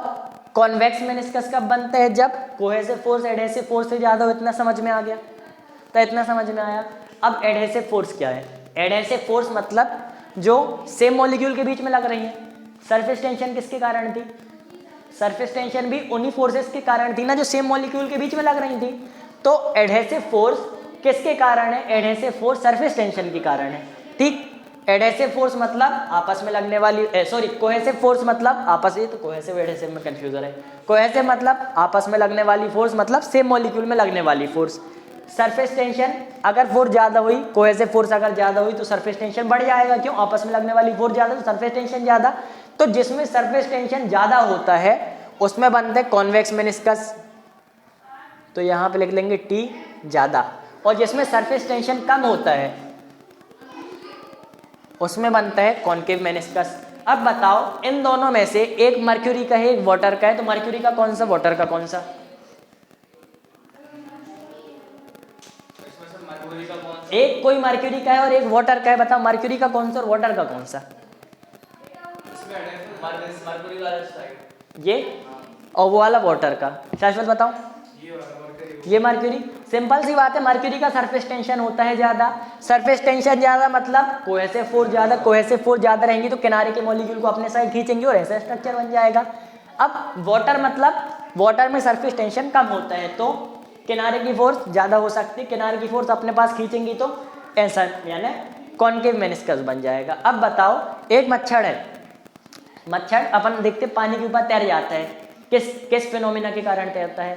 कॉन्वेक्स मेनिस्कस कब बनता है? जब कोहेसिव फोर्स एडहेसिव फोर्स से ज्यादा हो। इतना समझ में आ गया? तो इतना समझ में आया। अब एडहेसिव फोर्स क्या है? एडहेसिव फोर्स मतलब जो सेम मॉलिक्यूल के बीच में लग रही है। सरफेस टेंशन किसके कारण थी? सरफेस टेंशन भी उन्हीं फोर्सेस के कारण थी ना जो सेम मॉलिक्यूल के बीच में लग रही थी। तो एडहेसिव फोर्स किसके कारण है? एडहेसिव फोर्स सरफेस टेंशन के कारण है। ठीक, एडहेसिव फोर्स मतलब आपस में लगने वाली, कोहेसिव फोर्स मतलब आपस में, तो कोहेसिव एडहेसिव में कंफ्यूजन है। कोहेसिव मतलब आपस में लगने वाली फोर्स, मतलब सेम मॉलिक्यूल में लगने वाली फोर्स। सरफेस टेंशन अगर फोर्स ज्यादा हुई, कोहेसिव फोर्स अगर ज्यादा हुई तो सरफेस टेंशन बढ़ जाएगा। क्यों? आपस में लगने वाली फोर्स ज्यादा तो सरफेस टेंशन ज्यादा। तो जिसमें सरफेस टेंशन ज्यादा होता है उसमें बनते हैं कॉन्वेक्स मेनिस्कस, तो यहां पे लिख लेंगे टी ज्यादा। और जिसमें सरफेस टेंशन कम होता है उसमें बनता है कॉन्केव मेनिस्कस। अब बताओ इन दोनों में से एक मर्क्यूरी का है एक वाटर का है, तो मर्क्यूरी का कौन सा, वाटर का कौन सा? एक कोई मर्क्यूरी का है और एक वाटर का है, बताओ मर्क्यूरी का कौन सा और वाटर का कौन सा? मरकुरी वाला साइड ये और वो वाला वाटर का। शाश्वत बताओ। ये मर्क्यूरी, सिंपल सी बात है, मर्क्यूरी का सरफेस टेंशन होता है ज्यादा। सरफेस टेंशन ज्यादा मतलब कोहेसिव फोर्स ज्यादा, कोहेसिव फोर्स ज्यादा रहेंगी तो किनारे के मॉलिक्यूल को अपने साइड खींचेंगे और ऐसा स्ट्रक्चर बन जाएगा। अब वाटर मतलब वाटर में सरफेस टेंशन कम होता है तो किनारे की फोर्स ज्यादा हो सकती है, किनारे की फोर्स अपने पास खींचेंगी तो ऐसा यानी कॉन्केव मेनिस्कस बन जाएगा। अब बताओ एक मच्छर है, मच्छर अपन देखते पानी के ऊपर तैर जाता है, किस फिनोमिना के कारण तैरता है?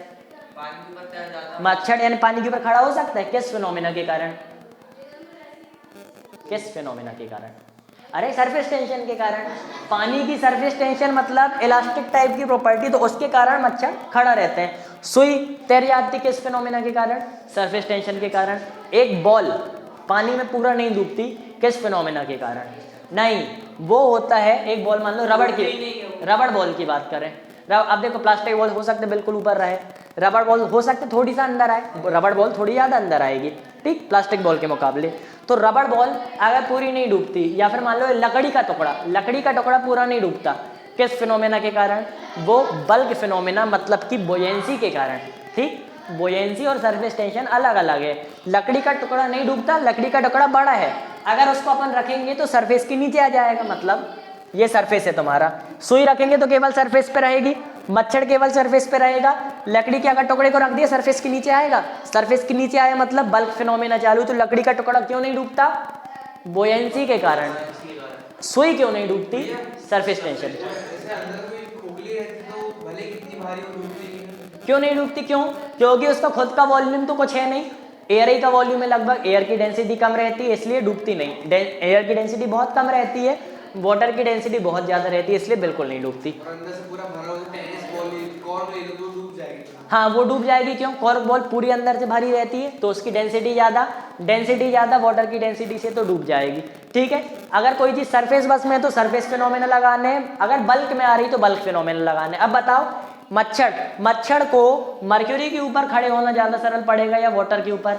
पानी के ऊपर तैर जाता है। मच्छर यानी पानी के ऊपर खड़ा हो सकता है, किस फिनोमिना के कारण? किस फिनोमिना के कारण? अरे सरफेस टेंशन के कारण। पानी की सरफेस टेंशन मतलब इलास्टिक टाइप की प्रॉपर्टी, तो उसके कारण मच्छर खड़ा रहते हैं। सुई तैर जाती किस फिनोमिना के कारण? सरफेस टेंशन के कारण। एक बॉल पानी में पूरा नहीं डूबती, किस फिनोमिना के कारण? नहीं, वो होता है एक बॉल, मान लो रबड़ की, रबड़ बॉल की बात करें। अब देखो प्लास्टिक बॉल हो सकते बिल्कुल ऊपर रहे, रबड़ बॉल हो सकते थोड़ी सा अंदर आए, रबड़ बॉल थोड़ी ज्यादा अंदर आएगी, ठीक, प्लास्टिक बॉल के मुकाबले। तो रबड़ बॉल अगर पूरी नहीं डूबती, या फिर मान लो लकड़ी का टुकड़ा पूरा नहीं डूबता, किस फिनोमेना के कारण? वो बल्क फिनोमेना मतलब कि बोयेंसी के कारण। ठीक, बोयेंसी और सरफेस टेंशन अलग अलग है। लकड़ी का टुकड़ा नहीं डूबता, लकड़ी का टुकड़ा बड़ा है, अगर उसको अपन रखेंगे तो सरफेस के नीचे आ जाएगा, मतलब ये सरफेस है तुम्हारा। सुई रखेंगे तो केवल सरफेस पे रहेगी, मच्छर केवल सरफेस पे रहेगा। लकड़ी के अगर टुकड़े को रख दिया सरफेस के नीचे आएगा, सरफेस के नीचे आया मतलब बल्क फिनोमेना चालू। तो लकड़ी का टुकड़ा क्यों नहीं डूबता? बोयेंसी के कारण। सुई क्यों नहीं डूबती? Surface tension. जैसे अंदर कोई खोखली रहती तो भले कितनी भारी हो डूबती नहीं। क्यों नहीं डूबती? क्यों? क्योंकि उसका खुद का वॉल्यूम तो कुछ है नहीं, एयर ही का वॉल्यूम है लगभग, एयर की डेंसिटी कम रहती है इसलिए डूबती नहीं। एयर की डेंसिटी बहुत कम रहती है, वाटर की डेंसिटी बहुत ज्यादा रहती है, इसलिए बिल्कुल नहीं डूबती। और अंदर से पूरा भरा हो टेनिस बॉल कॉर्क ले लो तो डूब जाएगी। हाँ, वो डूब जाएगी। क्यों? कॉर्क बॉल पूरी अंदर से भरी रहती है तो उसकी डेंसिटी ज्यादा वाटर की डेंसिटी से तो डूब जाएगी। ठीक है, अगर कोई चीज सरफेस बस में है तो सरफेस फिनोमेना लगाने, अगर बल्क में आ रही तो बल्क फिनोमेना लगाने। अब बताओ मच्छर को मर्क्यूरी के ऊपर खड़े होना ज्यादा सरल पड़ेगा या वाटर के ऊपर?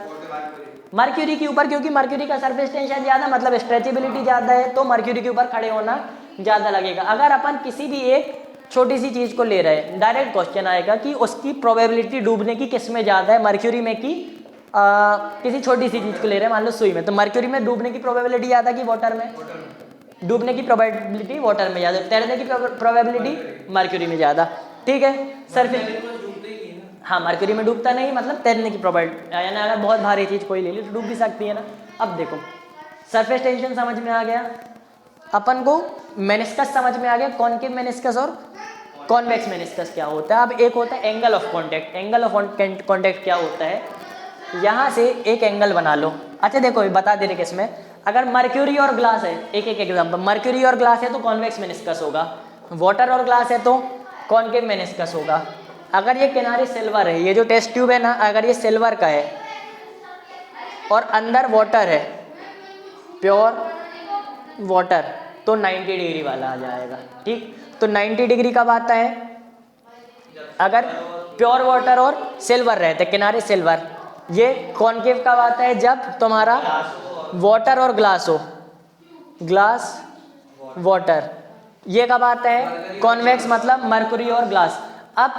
मर्क्यूरी के ऊपर, क्योंकि मर्क्यूरी का सरफेस टेंशन ज्यादा मतलब स्ट्रेचेबिलिटी ज्यादा है, तो मर्क्यूरी के ऊपर खड़े होना ज्यादा लगेगा। अगर अपन किसी भी एक छोटी सी चीज को ले रहे हैं, डायरेक्ट क्वेश्चन आएगा कि उसकी प्रोबेबिलिटी डूबने की किस में ज्यादा है, मर्क्यूरी में कि किसी छोटी सी चीज को ले रहे हैं मान लो सुई में, तो मर्क्यूरी में डूबने की प्रोबेबिलिटी ज्यादा कि वाटर में? डूबने की प्रोबेबिलिटी वाटर में ज्यादा, तैरने की प्रोबेबिलिटी मर्क्यूरी में ज्यादा। ठीक है, सरफेस हाँ मर्क्यूरी में डूबता नहीं, मतलब तैरने की प्रोबेबिलिटी, यानी अगर बहुत भारी चीज कोई ले ली तो डूब भी सकती है ना। अब देखो सरफेस टेंशन समझ में आ गया, अपन को मेनिस्कस समझ में आ गया, कॉन्केव मेनिस्कस और कॉन्वेक्स मेनिस्कस क्या होता है। अब एक होता है angle of contact. Angle of contact क्या होता है? यहाँ से एक एंगल बना लो। अच्छा देखो बता दे रहे किसमें, अगर मर्क्यूरी और ग्लास है, एक एग्जांपल, मर्क्यूरी और ग्लास है तो कॉन्वेक्स मेनिस्कस होगा, वाटर और ग्लास है तो कॉन्केव मेनिस्कस होगा। अगर ये किनारे सिल्वर है, ये जो टेस्ट ट्यूब है ना, अगर ये सिल्वर का है और अंदर वाटर है, प्योर वाटर, तो 90 डिग्री वाला आ जाएगा। ठीक, तो 90 डिग्री कब आता है? अगर प्योर वाटर और सिल्वर रहते किनारे सिल्वर। ये कॉनकेव कब आता है? जब तुम्हारा वाटर और ग्लास हो, ग्लास वाटर। ये कब आता है? कॉन्वेक्स मतलब मरकरी और ग्लास। अब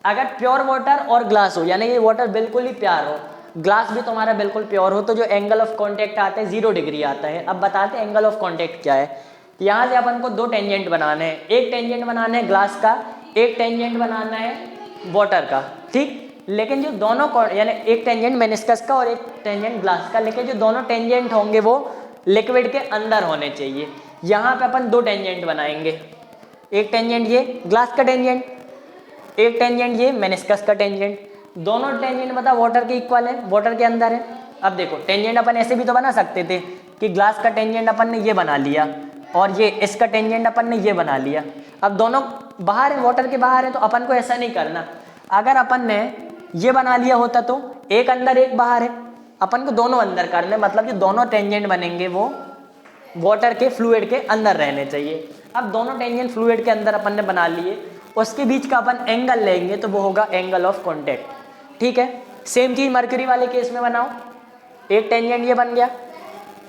अगर प्योर वाटर और ग्लास हो, यानी ये वाटर बिल्कुल ही प्योर हो, ग्लास भी तुम्हारा बिल्कुल प्योर हो, तो जो एंगल ऑफ कांटेक्ट आता है 0 डिग्री आता है। अब बताते हैं एंगल ऑफ कांटेक्ट क्या है। यहाँ से अपन को 2 टेंजेंट बनाने हैं, एक टेंजेंट बनाना है ग्लास का, एक टेंजेंट बनाना है वाटर का। ठीक, लेकिन जो दोनों यानी एक टेंजेंट मेनिस्कस का और एक टेंजेंट ग्लास का, लेकिन जो दोनों टेंजेंट होंगे वो लिक्विड के अंदर होने चाहिए। यहाँ पे अपन 2 टेंजेंट बनाएंगे, एक टेंजेंट ये ग्लास का टेंजेंट, एक टेंजेंट ये मेनिस्कस का टेंजेंट। दोनों टेंजेंट मतलब वाटर के इक्वल है, वाटर के अंदर है। अब देखो टेंजेंट अपन ऐसे भी तो बना सकते थे कि ग्लास का टेंजेंट अपन ने ये बना लिया और ये इसका टेंजेंट अपन ने ये बना लिया। अब दोनों बाहर है, वाटर के बाहर है, तो अपन को ऐसा नहीं करना। अगर अपन ने ये बना लिया होता तो एक अंदर एक बाहर है, अपन को दोनों अंदर करने, मतलब जो दोनों टेंजेंट बनेंगे वो वाटर के फ्लूइड के अंदर रहने चाहिए। अब दोनों टेंजेंट फ्लूइड के अंदर अपन ने बना लिए, उसके बीच का अपन एंगल लेंगे तो वो होगा एंगल ऑफ कांटेक्ट। ठीक है, सेम चीज मरकरी वाले केस में बनाओ, एक टेंजेंट ये बन गया।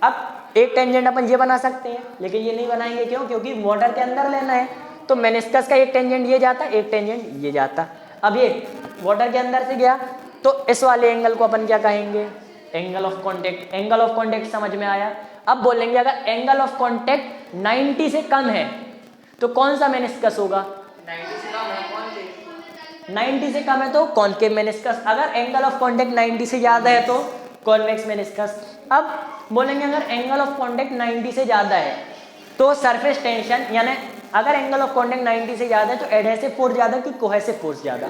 अब एक टेंजेंट अपन ये बना सकते हैं, लेकिन ये नहीं बनाएंगे, क्यों? क्योंकि वाटर के अंदर लेना है, तो मेनिस्कस का एक टेंजेंट ये जाता, एक टेंजेंट ये जाता। अब ये वाटर के अंदर से गया, तो इस वाले एंगल को अपन क्या कहेंगे? Angle of contact. Angle of contact समझ में आया। अब बोलेंगे अगर एंगल ऑफ कांटेक्ट 90 से कम है तो कौन सा मेनिस्कस होगा? 90 से कम है तो कॉनकेव मेनिस्कस। अगर एंगल ऑफ कांटेक्ट 90 से ज्यादा है तो कॉन्वेक्स मेनिस्कस। अब बोलेंगे अगर एंगल ऑफ कांटेक्ट 90 से ज्यादा है तो सरफेस टेंशन, यानी अगर एंगल ऑफ कांटेक्ट 90 से ज्यादा है तो एडहेसिव फोर्स ज्यादा कि कोहेसिव फोर्स ज्यादा?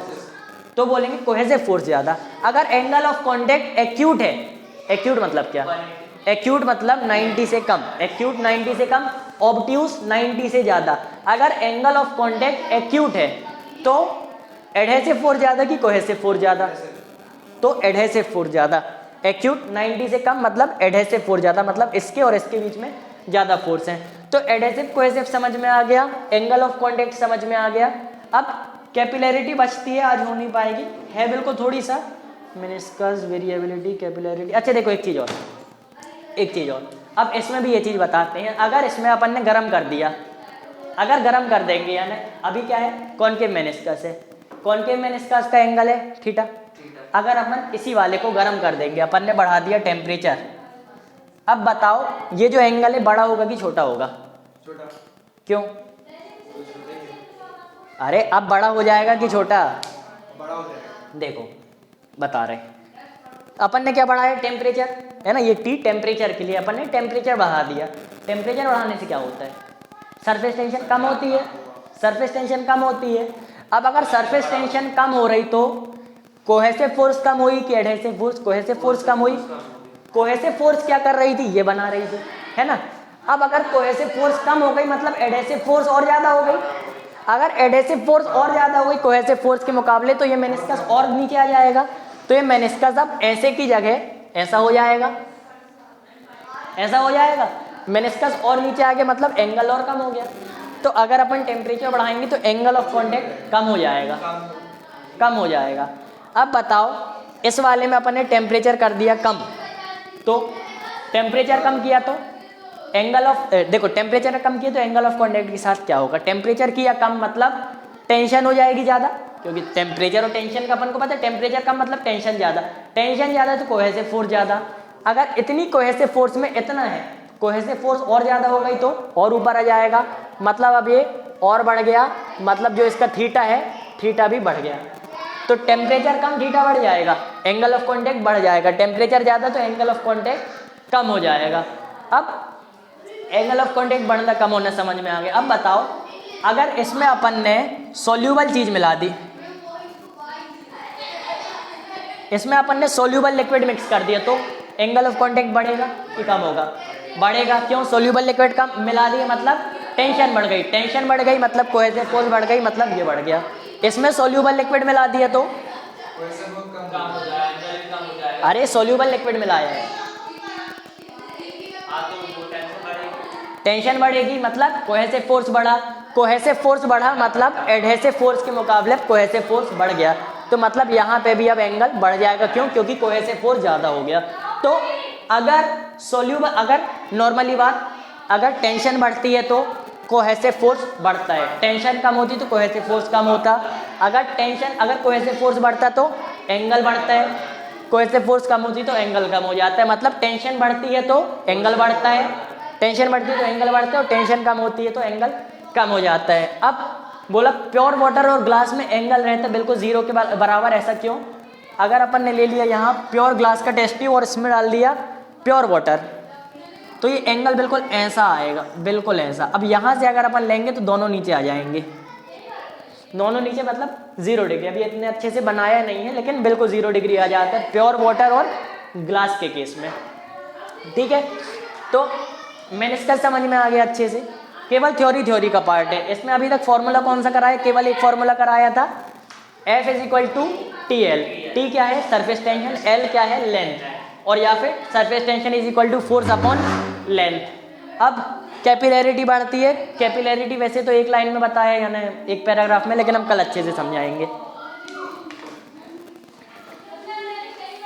तो बोलेंगे कोहेसिव फोर्स ज्यादा। अगर एंगल ऑफ कांटेक्ट एक्यूट है, एक्यूट मतलब क्या? एक्यूट मतलब 90 से कम, एक्यूट 90 से कम, ऑब्ट्यूस 90 से ज्यादा। अगर एंगल ऑफ कांटेक्ट एक्यूट है तो एडहेसिव फोर्स ज्यादा कि कोहेसिव फोर्स ज्यादा? तो एडहेसिव फोर्स ज्यादा। एक्यूट 90 से कम मतलब एडहेसिव फोर्स ज्यादा, मतलब इसके और इसके बीच में ज्यादा फोर्स है। तो एडहेसिव कोहेसिव समझ में आ गया, एंगल ऑफ कांटेक्ट समझ में आ गया। अब कैपिलैरिटी बचती है, आज हो नहीं पाएगी, है बिल्कुल थोड़ी सा, मेनिस्कस, वेरिएबिलिटी, कैपिलैरिटी। अच्छा देखो एक चीज और, एक चीज और, अब इसमें भी ये चीज बताते हैं। अगर इसमें अपन ने गर्म कर दिया, अगर गर्म कर देंगे, यानी अभी क्या है? कॉनकेव मेनिस्कस है, कॉनकेव मेनिस्कस का एंगल है थीटा। अगर अपन इसी वाले को गर्म कर देंगे, अपन ने बढ़ा दिया टेम्परेचर, अब बताओ ये जो एंगल है बड़ा होगा कि छोटा होगा? छोटा। क्यों? अरे अब बड़ा हो जाएगा कि छोटा? बड़ा हो जाएगा। देखो बता रहे, अपन ने क्या बढ़ाया? टेम्परेचर, है ना, ये टी टेम्परेचर के लिए अपन ने टेम्परेचर बढ़ा दिया। टेम्परेचर बढ़ाने से क्या होता है? सरफेस टेंशन कम होती है, सरफेस टेंशन कम होती है। अब अगर सरफेस टेंशन कम हो रही तो कोहेसिव फोर्स कम हुई कि एडहेसिव फोर्स? कोहेसिव फोर्स कम हुई। कोहेसिव फोर्स क्या कर रही थी? ये बना रही थी, है ना। अब अगर कोहेसिव फोर्स कम हो गई मतलब एडहेसिव फोर्स और ज्यादा हो गई। अगर एडहेसिव फोर्स और ज्यादा हो गई कोहेसिव फोर्स के मुकाबले तो ये मेनिस्कस और नीचे आ जाएगा। तो ये मेनिस्कस अब ऐसे की जगह ऐसा हो जाएगा, ऐसा हो जाएगा, मेनिस्कस और नीचे आ गया, मतलब एंगल और कम हो गया। तो अगर अपन टेम्परेचर बढ़ाएंगे तो एंगल ऑफ कांटेक्ट कम हो जाएगा, कम हो जाएगा। अब बताओ इस वाले में अपन ने टेम्परेचर कर दिया कम, तो टेम्परेचर कम किया तो एंगल ऑफ, देखो टेम्परेचर कम किया तो एंगल ऑफ कांटेक्ट के साथ क्या होगा? टेम्परेचर किया कम मतलब टेंशन हो जाएगी ज़्यादा, क्योंकि टेम्परेचर और टेंशन का अपन को पता है, टेम्परेचर कम मतलब टेंशन ज़्यादा, टेंशन ज़्यादा तो कोहेसिव फोर्स ज़्यादा। अगर इतनी कोहेसिव फोर्स में इतना है, कोहेसिव फोर्स और ज़्यादा हो गई तो और ऊपर आ जाएगा, मतलब अब ये और बढ़ गया, मतलब जो इसका थीटा है थीटा भी बढ़ गया। तो टेम्परेचर कम थीटा बढ़ जाएगा, एंगल ऑफ कांटेक्ट बढ़ जाएगा। टेम्परेचर ज़्यादा तो एंगल ऑफ कांटेक्ट कम हो जाएगा। अब एंगल ऑफ कांटेक्ट बढ़ना कम होना समझ में आ गया। अब बताओ अगर इसमें अपन ने सोल्यूबल चीज मिला दी, इसमें अपन ने सोल्यूबल लिक्विड मिक्स कर दिया तो एंगल ऑफ कांटेक्ट बढ़ेगा कि कम होगा? बढ़ेगा। क्यों? सोल्यूबल लिक्विड कम मिला दिए मतलब टेंशन बढ़ गई, टेंशन बढ़ गई मतलब कोहेसिव फोर्स बढ़ गई, मतलब ये बढ़ गया। इसमें सोल्यूबल लिक्विड मिला दिया तो अरे सोल्यूबल लिक्विड मिलाया है, टेंशन बढ़ेगी मतलब कोहेसिव फोर्स बढ़ा, कोहेसिव फोर्स बढ़ा मतलब एडहेसिव फोर्स के मुकाबले कोहेसिव फोर्स बढ़ गया, तो मतलब यहाँ पे भी अब एंगल बढ़ जाएगा। क्यों? क्योंकि कोहेसिव फोर्स ज़्यादा हो गया। तो अगर नॉर्मली बात, अगर टेंशन बढ़ती है तो कोहेसिव फोर्स बढ़ता है, टेंशन कम होती तो कोहेसिव फोर्स कम होता। अगर कोहेसिव फोर्स बढ़ता तो एंगल बढ़ता है, कोहेसिव फोर्स कम होती तो एंगल कम हो जाता है। मतलब टेंशन बढ़ती है तो एंगल बढ़ता है, टेंशन बढ़ती है तो एंगल बढ़ता है, और टेंशन कम होती है तो एंगल कम हो जाता है। अब बोला प्योर वाटर और ग्लास में एंगल रहता है बिल्कुल जीरो के बराबर, ऐसा क्यों? अगर अपन ने ले लिया यहाँ प्योर ग्लास का टेस्ट ट्यूब और इसमें डाल दिया प्योर वाटर, तो ये एंगल बिल्कुल ऐसा आएगा, बिल्कुल ऐसा। अब यहाँ से अगर अपन लेंगे तो दोनों नीचे आ जाएंगे, दोनों नीचे मतलब 0 डिग्री। अभी इतने अच्छे से बनाया नहीं है लेकिन बिल्कुल 0 डिग्री आ जाता है प्योर वाटर और ग्लास के केस में। ठीक है, तो मैंने इसका समझ में आ गया अच्छे से। केवल थ्योरी का पार्ट है इसमें। अभी तक फॉर्मूला कौन सा कराया? केवल एक फॉर्मूला कराया था, F = TL। T क्या है? सरफेस टेंशन, L क्या है? लेंथ, और या फिर surface tension = force upon length. अब कैपिलैरिटी बढ़ती है, कैपिलैरिटी वैसे तो एक लाइन में बताया यानी एक पैराग्राफ में, लेकिन हम कल अच्छे से समझाएंगे।